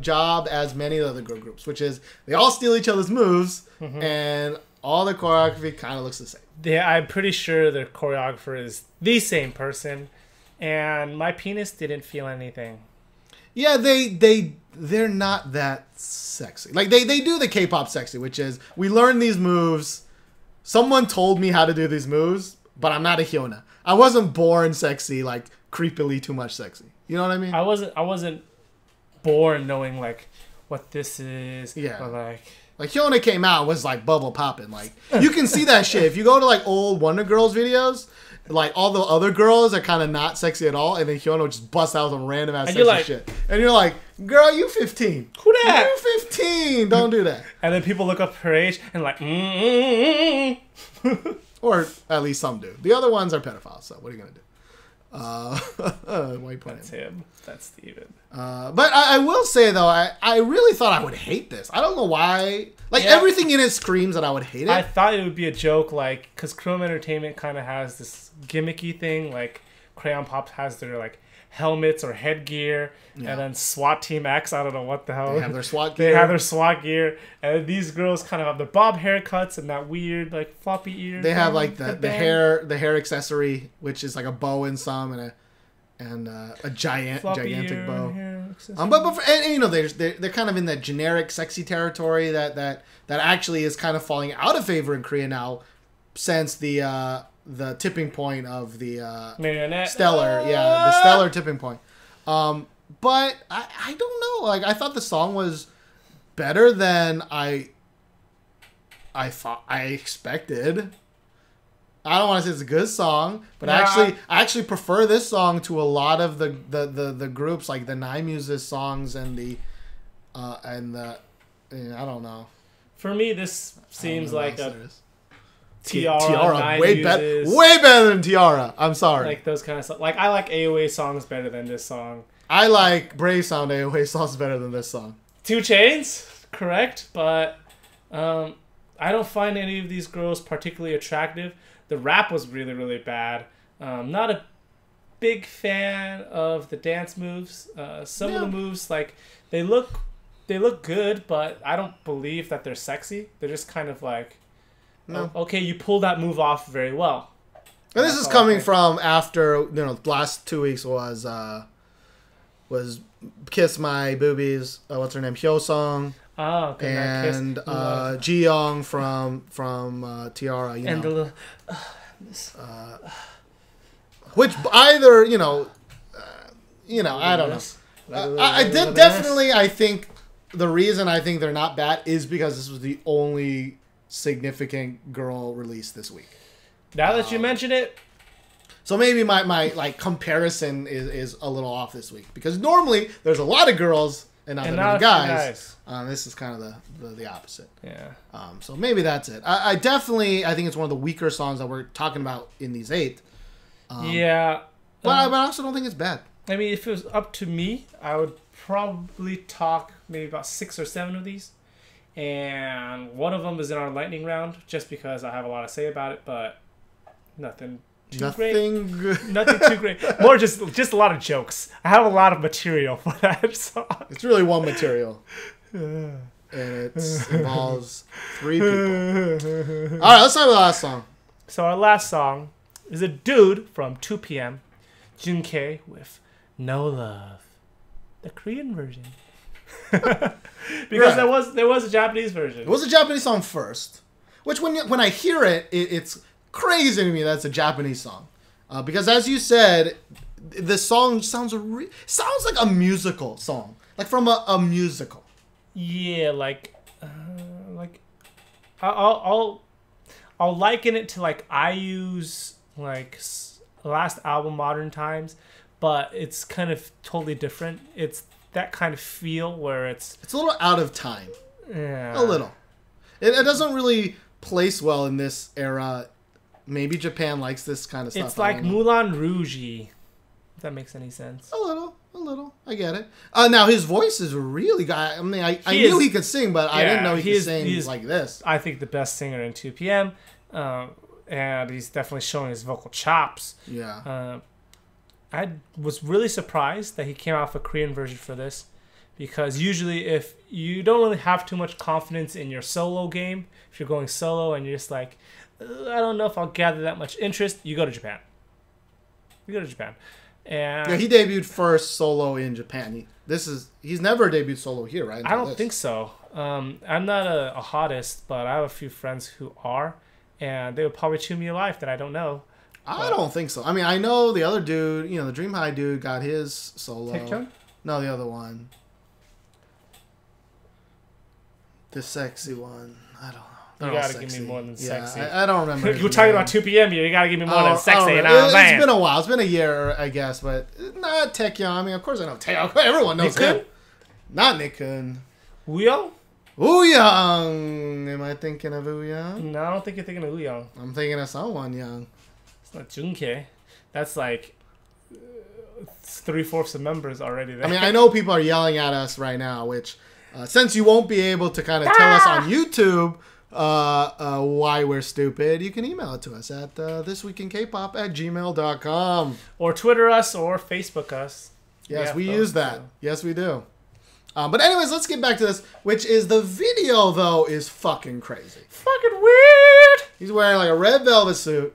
job as many of the other girl groups, which is they all steal each other's moves, and all the choreography kind of looks the same. Yeah, I'm pretty sure the choreographer is the same person, and my penis didn't feel anything. Yeah, they're not that sexy. Like they do the K-pop sexy, which is we learn these moves. Someone told me how to do these moves, but I'm not a Hyuna. I wasn't born sexy, like creepily too much sexy. You know what I mean? I wasn't born knowing like what this is. Yeah. Or like Hyuna came out and was like bubble popping. Like you can see that shit if you go to like old Wonder Girls videos. Like all the other girls are kind of not sexy at all, and then Hyuna would just bust out some random ass sexy shit, and you're like, "Girl, you 15? Who that? You 15? Don't do that." And then people look up her age and like, or at least some do. The other ones are pedophiles. So what are you gonna do? White point. That's him. That's Steven. But I will say though, I really thought I would hate this. I don't know why. Like everything in it screams that I would hate it. I thought it would be a joke, like because Chrome Entertainment kind of has this gimmicky thing, like Crayon Pop has their like helmets or headgear, and then SWAT Team X, I don't know what the hell. They have their SWAT gear. They have their SWAT gear, and these girls kind of have their bob haircuts and that weird like floppy ear. They have like the hair accessory, which is like a bow in some and a gigantic bow. And you know they're kind of in that generic sexy territory that actually is kind of falling out of favor in Korea now, since the tipping point of the stellar, the stellar tipping point. But I don't know. Like I thought the song was better than I thought I expected. I don't want to say it's a good song, but I actually prefer this song to a lot of the groups like the Nine Muses songs and I don't know. For me, this seems like a Tiara way better than Tiara. I'm sorry. Like those kind of stuff. Like I like AOA songs better than this song. I like Brave Sound AOA songs better than this song. 2 Chainz, correct, but I don't find any of these girls particularly attractive. The rap was really, really bad. Not a big fan of the dance moves. Some of the moves, like they look good, but I don't believe that they're sexy. They're just kind of like, okay, you pulled that move off very well. And this is coming from after the last 2 weeks was Kiss My Boobies. What's her name? Hyosung. Oh, okay. And Ji-young from Tiara. You and know. the little, which either I don't know. I did definitely. I think the reason I think they're not bad is because this was the only significant girl release this week. Now that you mention it, so maybe my like comparison is a little off this week, because normally there's a lot of girls and not that many guys. This is kind of the opposite. Yeah. So maybe that's it. I definitely think it's one of the weaker songs that we're talking about in these 8. Yeah. But I also don't think it's bad. I mean, if it was up to me, I would probably talk maybe about 6 or 7 of these. And one of them is in our lightning round, just because I have a lot to say about it, but nothing too great. Nothing too great. More just a lot of jokes. I have a lot of material for that song. It's really one material. And it involves 3 people. Alright, let's talk about the last song. So our last song is a dude from 2 PM, Jun.K with No Love. The Korean version. Because there was a Japanese version. It was a Japanese song first. Which when I hear it, it's crazy to me that's a Japanese song. Because as you said, the song sounds like a musical song. Like from a musical. Yeah, like I'll liken it to like IU's like last album, Modern Times, but it's kind of totally different. It's that kind of feel where it's a little out of time. Yeah. A little. It doesn't really place well in this era. Maybe Japan likes this kind of stuff. It's like Moulin Rouge-y. If that makes any sense. A little. I get it. Now his voice is really good. I mean, I knew he could sing, but I didn't know he could sing like this. I think the best singer in 2PM, and he's definitely showing his vocal chops. Yeah. I was really surprised that he came out with a Korean version for this, because usually if you don't really have too much confidence in your solo game, if you're going solo and you're just like, I don't know if I'll gather that much interest, you go to Japan. And yeah, he debuted first solo in Japan. He's never debuted solo here, right? I don't think so. I'm not a hottest, but I have a few friends who are, and they would probably chew me alive that I don't know. I don't think so. I mean, I know the other dude, the Dream High dude got his solo. Taeyang? No, the other one. The sexy one. I don't know. You gotta give me more than sexy. I don't remember. You're talking about 2PM here. You gotta give me more than sexy. It's been a while. It's been a year, I guess, but not Taeyang. I mean, of course I know Taeyang. Everyone knows him. Not Nickun. Wooyoung? Wooyoung. Am I thinking of Wooyoung? No, I don't think you're thinking of Wooyoung. I'm thinking of someone young. It's not Jun.K. That's like 3/4 of members already there. I mean, I know people are yelling at us right now, which since you won't be able to kind of tell us on YouTube why we're stupid, you can email it to us at thisweekinkpop@gmail.com. Or Twitter us or Facebook us. Yes, we use that. Too. Yes, we do. But anyways, let's get back to this, which is the video, though, is fucking crazy. Fucking weird! He's wearing like a red velvet suit.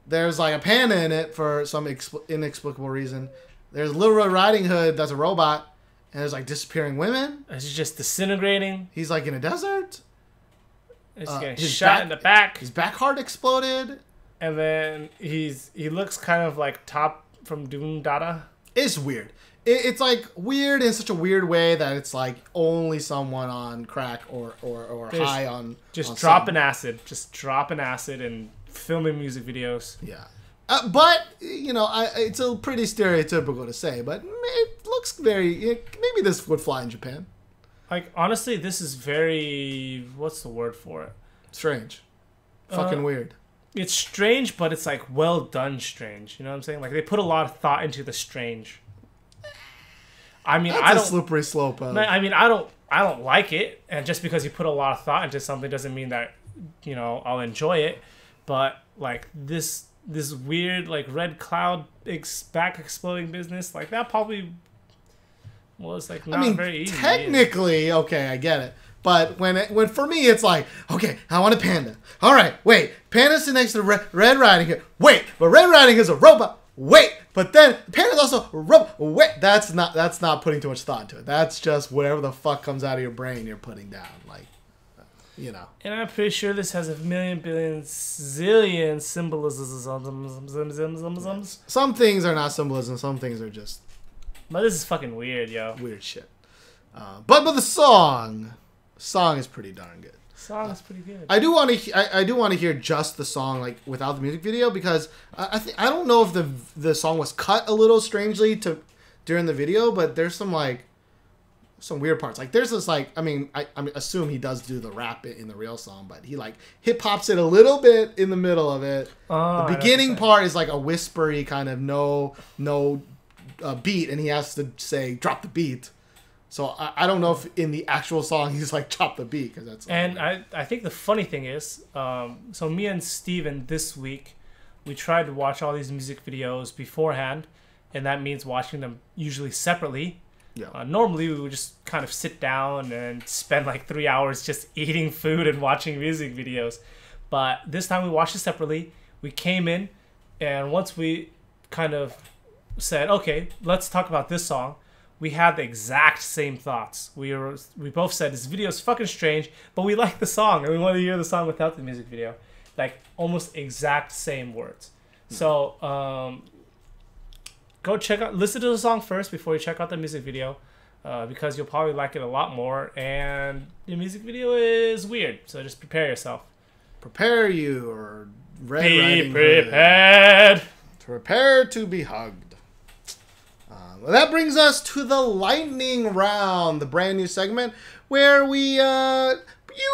There's like a panda in it for some inexplicable reason. There's Little Red Riding Hood that's a robot. And there's like disappearing women. It's just disintegrating. He's like in a desert. He's getting shot in the back. His back heart exploded. And then he looks kind of like Top from Doom Dada. It's weird. It's like weird in such a weird way that it's like only someone on crack or high on just dropping acid. Just dropping acid and filming music videos. Yeah. But, it's a pretty stereotypical to say, but it looks maybe this would fly in Japan. Like, honestly, this is very, what's the word for it? Strange. Fucking weird. It's strange, but it's like well done strange. You know what I'm saying? Like, they put a lot of thought into the strange. I mean, That's a slippery slope. I mean, I don't like it, and just because you put a lot of thought into something doesn't mean that, I'll enjoy it. But, like, this weird like red cloud back exploding business, like that probably was like not very easy. Technically, okay, I get it. But when for me it's like, okay, I want a panda. All right, wait, panda's next to Red Riding Hood. Wait, but Red Riding Hood's a robot. Wait, but then panda's also a robot. Wait, that's not putting too much thought into it. That's just whatever the fuck comes out of your brain you're putting down, like. And I'm pretty sure this has a million, billion, zillion symbolisms. Some things are not symbolism. Some things are just. But this is fucking weird, yo. Weird shit. But the song is pretty darn good. Song is pretty good. I do want to hear just the song like without the music video, because I don't know if the song was cut a little strangely during the video, but there's some weird parts. Like there's this like, I assume he does do the rap in the real song, but he like hip hops it a little bit in the middle of it. The beginning part is like a whispery kind of no beat, and he has to say drop the beat. So I don't know if in the actual song he's like chop the beat, because that's. And I think the funny thing is, so me and Steven this week, we tried to watch all these music videos beforehand, and that means watching them usually separately. Yeah. Normally we would just kind of sit down and spend like 3 hours just eating food and watching music videos. But this time we watched it separately. We came in, and once we kind of said, okay, let's talk about this song, we had the exact same thoughts. We both said this video is fucking strange, but we like the song and we want to hear the song without the music video. Like almost exact same words. So go listen to the song first before you check out the music video, because you'll probably like it a lot more. And the music video is weird, so just prepare yourself. Prepare you, or be prepared. Prepare to be hugged. Well, that brings us to the lightning round, the brand new segment where we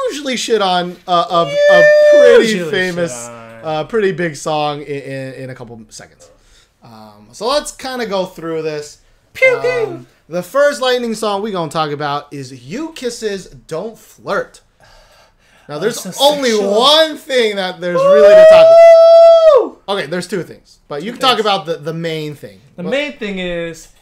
usually shit on a pretty famous, pretty big song in a couple seconds. So let's kind of go through this. Pew pew. The first lightning song we're going to talk about is U-Kiss's Don't Flirt. Now, there's only one thing that there's really to talk about. Okay, there's two things. But you can talk about the main thing. The main thing is,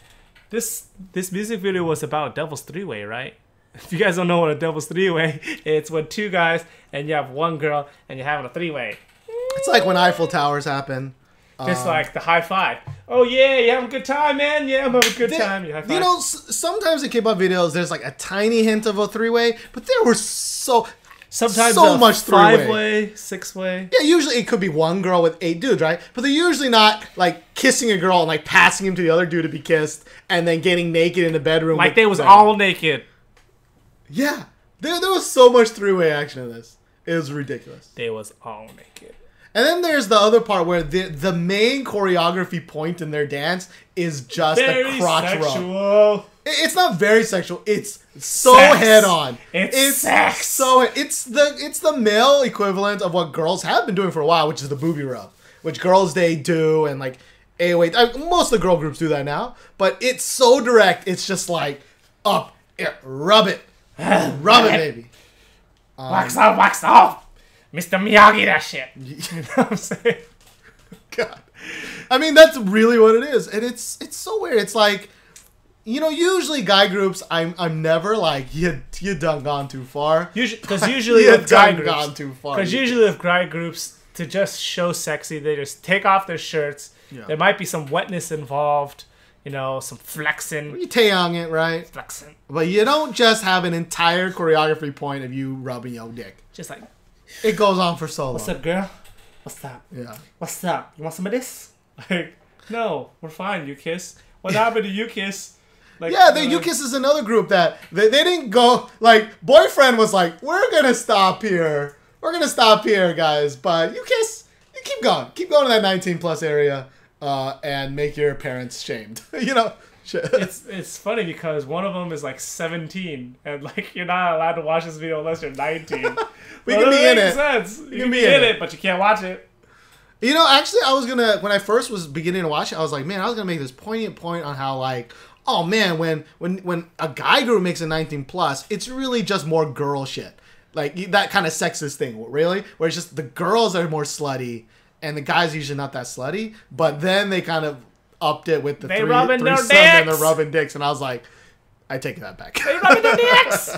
this music video was about Devil's Three-Way, right? If you guys don't know what a Devil's Three-Way, it's when two guys and you have one girl and you're having a three-way. It's like when Eiffel Towers happen. It's like the high five. Oh yeah, you having a good time, man? Yeah, I'm having a good time. You high five. You know, sometimes in Kpop videos, there's like a tiny hint of a three-way, but there were sometimes so much three-way. 5-way, 6-way. Yeah, usually it could be one girl with 8 dudes, right? But they're usually not like kissing a girl and like passing him to the other dude to be kissed and then getting naked in the bedroom. Like they was all naked. Yeah. There was so much three-way action in this. It was ridiculous. They was all naked. And then there's the other part where the main choreography point in their dance is just a crotch rub. It's not very sexual. It's so head on. It's sex. It's the male equivalent of what girls have been doing for a while, which is the booby rub, which girls they do and like most of the girl groups do that now. But it's so direct. It's just like up, rub it, baby. Wax off. Mr. Miyagi, that shit. You know what I'm saying? God. I mean, that's really what it is. And it's so weird. It's like, you know, usually guy groups, I'm never like, you done gone too far. Because usually with guy groups, gone too far. Because usually with guy groups, to just show sexy, they just take off their shirts. Yeah. There might be some wetness involved. You know, some flexing. You Taeyang it, right? Flexing. But you don't just have an entire choreography point of you rubbing your dick. Just like... It goes on for so long. What's up, girl? What's up? Yeah. What's up? You want some of this? Like, no, we're fine, U-Kiss. What happened to U-Kiss? Like, yeah, U-Kiss is another group that they didn't go, like, Boyfriend was like, we're going to stop here. We're going to stop here, guys. But U-Kiss, you keep going. Keep going to that 19 plus area and make your parents shamed. You know? It's funny because one of them is like 17 and like you're not allowed to watch this video unless you're 19. We can be in it. Sense. You can be in it, but you can't watch it. You know, actually, I was gonna when I first was beginning to watch it, I was like, man, I was gonna make this poignant point on how like, oh man, when a guy group makes a 19 plus, it's really just more girl shit, like that kind of sexist thing, really, where it's just the girls are more slutty and the guys are usually not that slutty, but then they kind of upped it with the they rubbing their dicks. And they're rubbing dicks, and I was like, I take that back. They rubbing their dicks.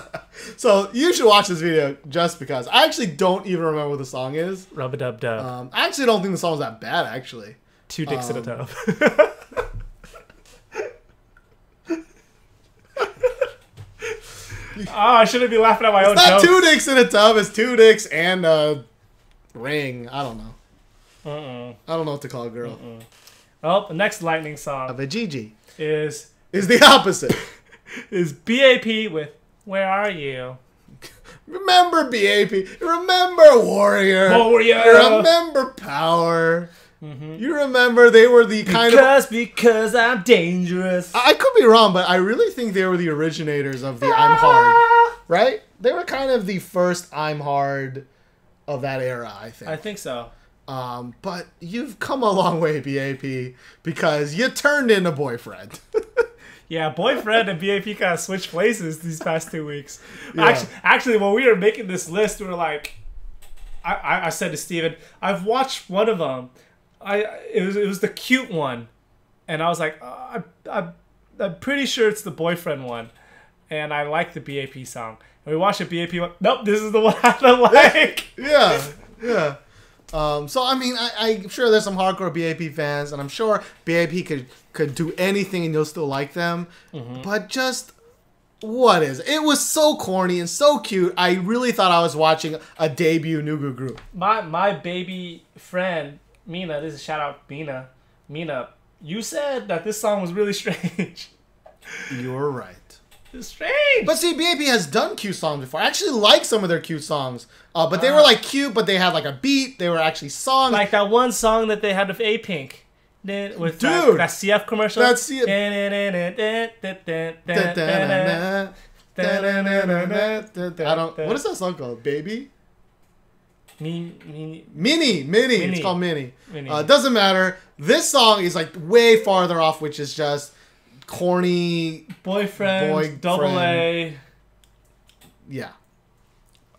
So you should watch this video just because. I actually don't even remember what the song is. Rub-a-dub-dub. I actually don't think the song's that bad, actually. 2 dicks in a tub. I shouldn't be laughing at my own jokes. It's not 2 dicks in a tub. It's 2 dicks and a ring. I don't know. I don't know what to call a girl. Well, the next lightning song of a Gigi is the opposite. Is B.A.P. with Where Are You? Remember B.A.P. Remember Warrior. You remember Power. You remember they were the kind of... Because I'm dangerous. I could be wrong, but I really think they were the originators of the I'm Hard. Right? They were kind of the first I'm Hard of that era, I think. I think so. But you've come a long way, B.A.P., because you turned into Boyfriend. Yeah, Boyfriend and B.A.P. kind of switched places these past 2 weeks. Yeah. Actually, when we were making this list, we were like, I said to Steven, I've watched one of them. It was the cute one, and I was like, I'm pretty sure it's the Boyfriend one, and I like the B.A.P. song. And we watched the B.A.P. one. Nope, this is the one I don't like. Yeah. So I mean, I'm sure there's some hardcore B.A.P. fans, and I'm sure B.A.P. could do anything and you'll still like them. But just what is it? It was so corny and so cute. I really thought I was watching a debut Nugu group. My baby friend Mina, this is a shout out Mina. Mina, you said that this song was really strange. You're right. It's strange. But see, B.A.P. has done cute songs before. I actually like some of their cute songs. But they were like cute, but they had like a beat. They were actually songs. Like that one song that they had with A-Pink. with Dude, that CF commercial. That's CF. I don't. What is that song called? Baby? Mini. It's called Mini. Doesn't matter. This song is like way farther off, which is just corny. Boyfriend. Double A. Yeah.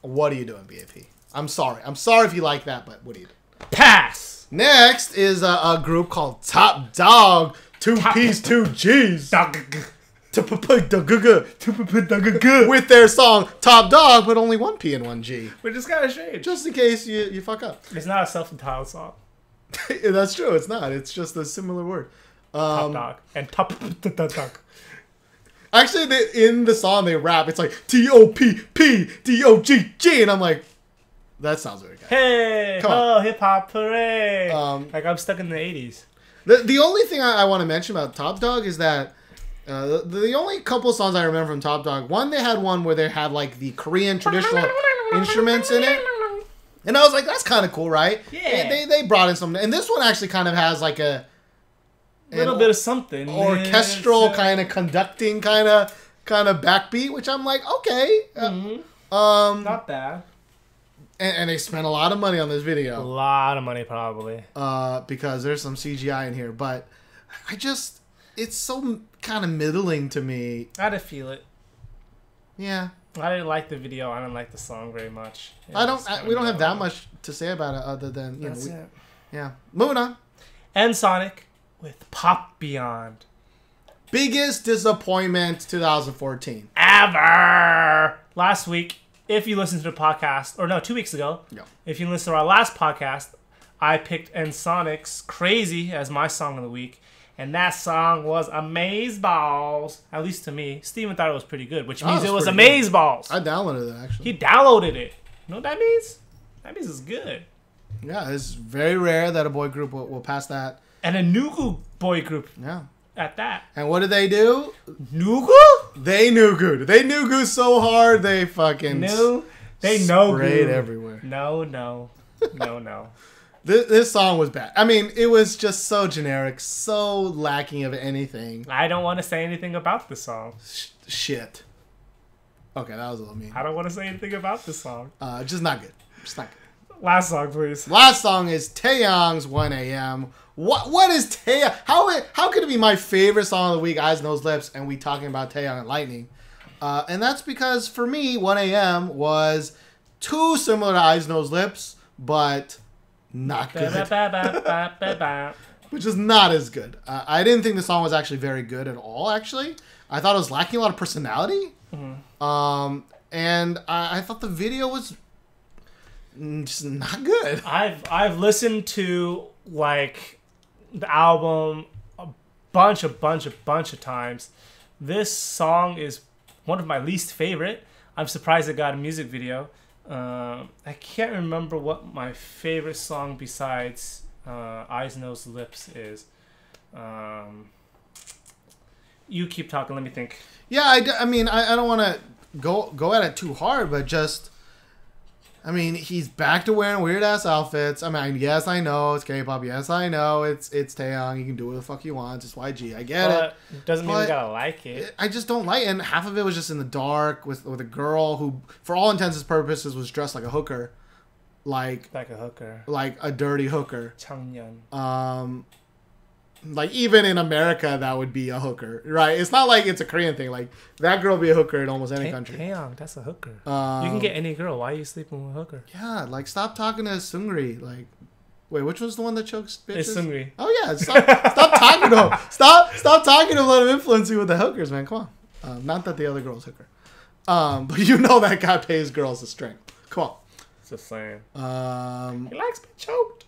What are you doing, B.A.P? I'm sorry. I'm sorry if you like that, but what are you doing? Pass. Next is a group called ToppDogg. 2 P's, 2 G's. With their song ToppDogg, but only 1 P and 1 G. Which is kind of strange. Just in case you fuck up. It's not a self-entitled song. That's true. It's not. It's just a similar word. ToppDogg and ToppDogg. Actually, in the song they rap. It's like TOPPDOGG, and I'm like, that sounds very good. Hey, oh, hip hop parade! Like I'm stuck in the 80s. The only thing I want to mention about ToppDogg is that the only couple songs I remember from ToppDogg, one they had one where they had like the Korean traditional instruments in it, and I was like, that's kind of cool, right? Yeah. They brought in something, and this one actually kind of has like a little bit of something orchestral kind of conducting kind of backbeat, which I'm like, okay, not bad. And they spent a lot of money on this video. A lot of money, probably. Because there's some CGI in here, but it's so kind of middling to me. I didn't feel it. Yeah. I didn't like the video. I didn't like the song very much. We don't have that much to say about it other than That's it. Yeah. Moving on. And Sonic with Pop Beyond. Biggest disappointment 2014 ever. Last week, if you listened to the podcast, or no, 2 weeks ago, if you listened to our last podcast, I picked Sonic's Crazy as my song of the week. And that song was Amazeballs. At least to me. Steven thought it was pretty good, which means it was Amazeballs. I downloaded it, actually. He downloaded it. You know what that means? That means it's good. Yeah, it's very rare that a boy group will pass that. And a Nugu boy group. Yeah. At that. And what did they do? Nugu? They Nugu. They Nugu so hard they fucking sprayed everywhere. No. This song was bad. I mean, it was just so generic, so lacking of anything. I don't want to say anything about this song. Shit. Okay, that was a little mean. I don't want to say anything about this song. Just not good. Just not good. Last song, please. Last song is Taeyang's 1 AM. What is Taeyang? How could it be my favorite song of the week, Eyes, Nose, Lips, and we talking about Taeyang and Lightning? And that's because, for me, 1 AM was too similar to Eyes, Nose, Lips, but not good. Which is not as good. I didn't think the song was actually very good at all, actually. I thought it was lacking a lot of personality. Mm-hmm. And I thought the video was just not good. I've listened to, like, the album a bunch of times. This song is one of my least favorite. I'm surprised it got a music video. I can't remember what my favorite song besides Eyes, Nose, Lips is. You keep talking. Let me think. Yeah, I mean, I don't want to go at it too hard, but just... I mean, he's back to wearing weird-ass outfits. I mean, yes, I know it's K-pop. Yes, I know it's Taeyang. You can do what the fuck you want. It's YG. I get it. Doesn't mean you gotta like it. I just don't like it. And half of it was just in the dark with a girl who, for all intents and purposes, was dressed like a hooker. Like a hooker. Like a dirty hooker. Changnyeon. Like, even in America, that would be a hooker, right? It's not like it's a Korean thing. Like, that girl would be a hooker in almost any country. Taeyang, that's a hooker. You can get any girl. Why are you sleeping with a hooker? Yeah, like, stop talking to Seungri. Like, wait, which was the one that chokes bitches? It's Seungri. Oh, yeah. Stop talking to him. Stop talking to him. Let him influence you with the hookers, man. Come on. Not that the other girl's hooker. But you know that guy pays girls a string. Come on. Just saying. He likes being choked.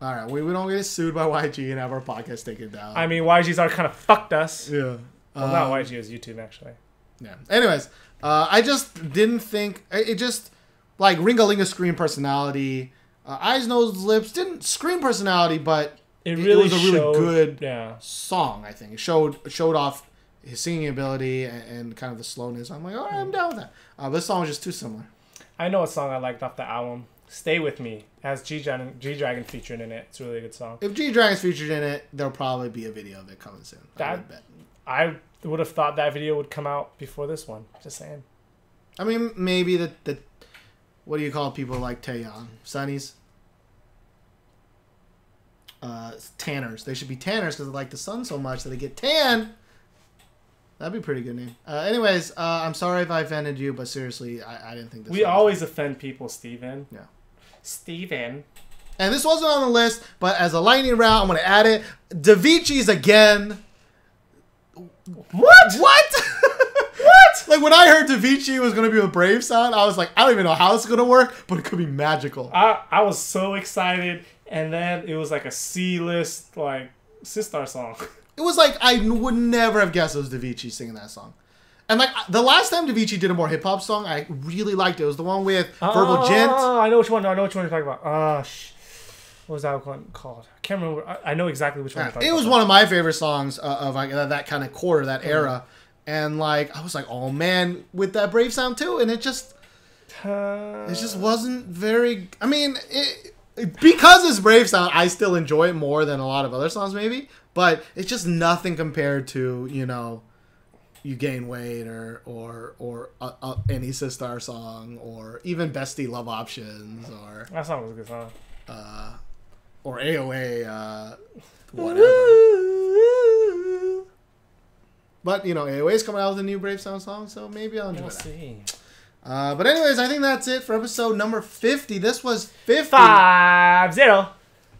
All right, we don't get sued by YG and have our podcast taken down. I mean, YG's already kind of fucked us. Yeah. Well, not YG, it's YouTube, actually. Yeah. Anyways, I just didn't think... It just... Like, Ringalinga screamed personality. Eyes, Nose, Lips didn't scream personality, but it was a really good song, I think. It showed off his singing ability and kind of the slowness. I'm like, all right, I'm down with that. This song was just too similar. I know a song I liked off the album. Stay With Me. It has G-Dragon featured in it. It's a really good song. If G-Dragon's featured in it, there'll probably be a video of it coming soon. I would have thought that video would come out before this one. Just saying. I mean, maybe the what do you call people like Taeyang? Sunnies? Tanners. They should be tanners because they like the sun so much that they get tan. That'd be a pretty good name. Anyways, I'm sorry if I offended you, but seriously, I didn't think this. We always offend people, Steven. Yeah. Steven. And this wasn't on the list, but as a lightning round, I'm going to add it. Davici's again. What? What? What? Like, when I heard Davichi was going to be a Brave Sound, I was like, I don't even know how it's going to work, but it could be magical. I was so excited, and then it was like a C-list, like, Sistar song. It was like, I would never have guessed it was Davichi singing that song. And, like, the last time Davichi did a more hip-hop song, I really liked it. It was the one with Verbal Gent. I know which one. I know which one you're talking about. What was that one called? I can't remember. I know exactly which one you're talking about. It was one of my favorite songs of like, that kind of quarter, that era. And, like, I was like, oh, man, with that Brave Sound, too. And it just wasn't very... I mean, because it's Brave Sound, I still enjoy it more than a lot of other songs, maybe. But it's just nothing compared to, you know, You Gain Weight or any Sistar song or even Bestie Love Options or... That song was a good song. Or AOA, whatever. But, you know, AOA is coming out with a new Brave Sound song, so maybe I'll enjoy that. See. But anyways, I think that's it for episode number 50. This was 50. 50.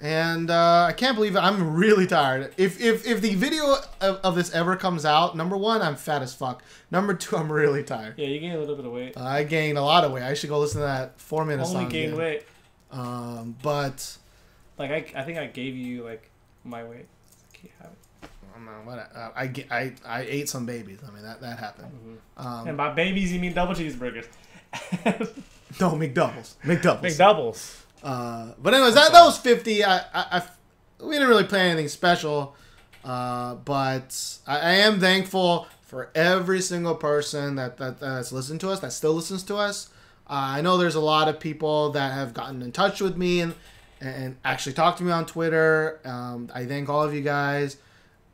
And I can't believe it. I'm really tired. If the video of this ever comes out, number one, I'm fat as fuck. Number two, I'm really tired. Yeah, you gained a little bit of weight. I gained a lot of weight. I should go listen to that 4-minute song. Only gained weight. But... Like, I think I gave you, like, my weight. I ate some babies. I mean, that happened. Mm-hmm. And by babies, you mean double cheeseburgers. No, McDoubles. McDoubles. But anyways, that was 50. We didn't really plan anything special. But I am thankful for every single person that's listened to us, that still listens to us. I know there's a lot of people that have gotten in touch with me and actually talked to me on Twitter. I thank all of you guys.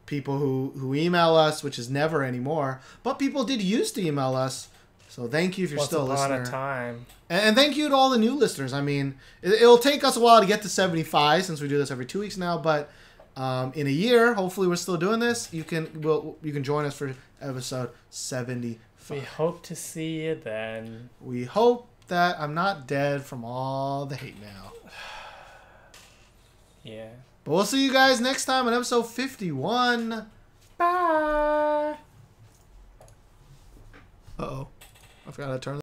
People who email us, which is never anymore, but people did used to email us. So thank you if you're still a listener. Once upon a time. And thank you to all the new listeners. I mean, it'll take us a while to get to 75 since we do this every 2 weeks now, but in a year, hopefully we're still doing this. You can join us for episode 75. We hope to see you then. We hope that I'm not dead from all the hate mail. Yeah. But we'll see you guys next time on episode 51. Bye. Uh-oh. I forgot how to turn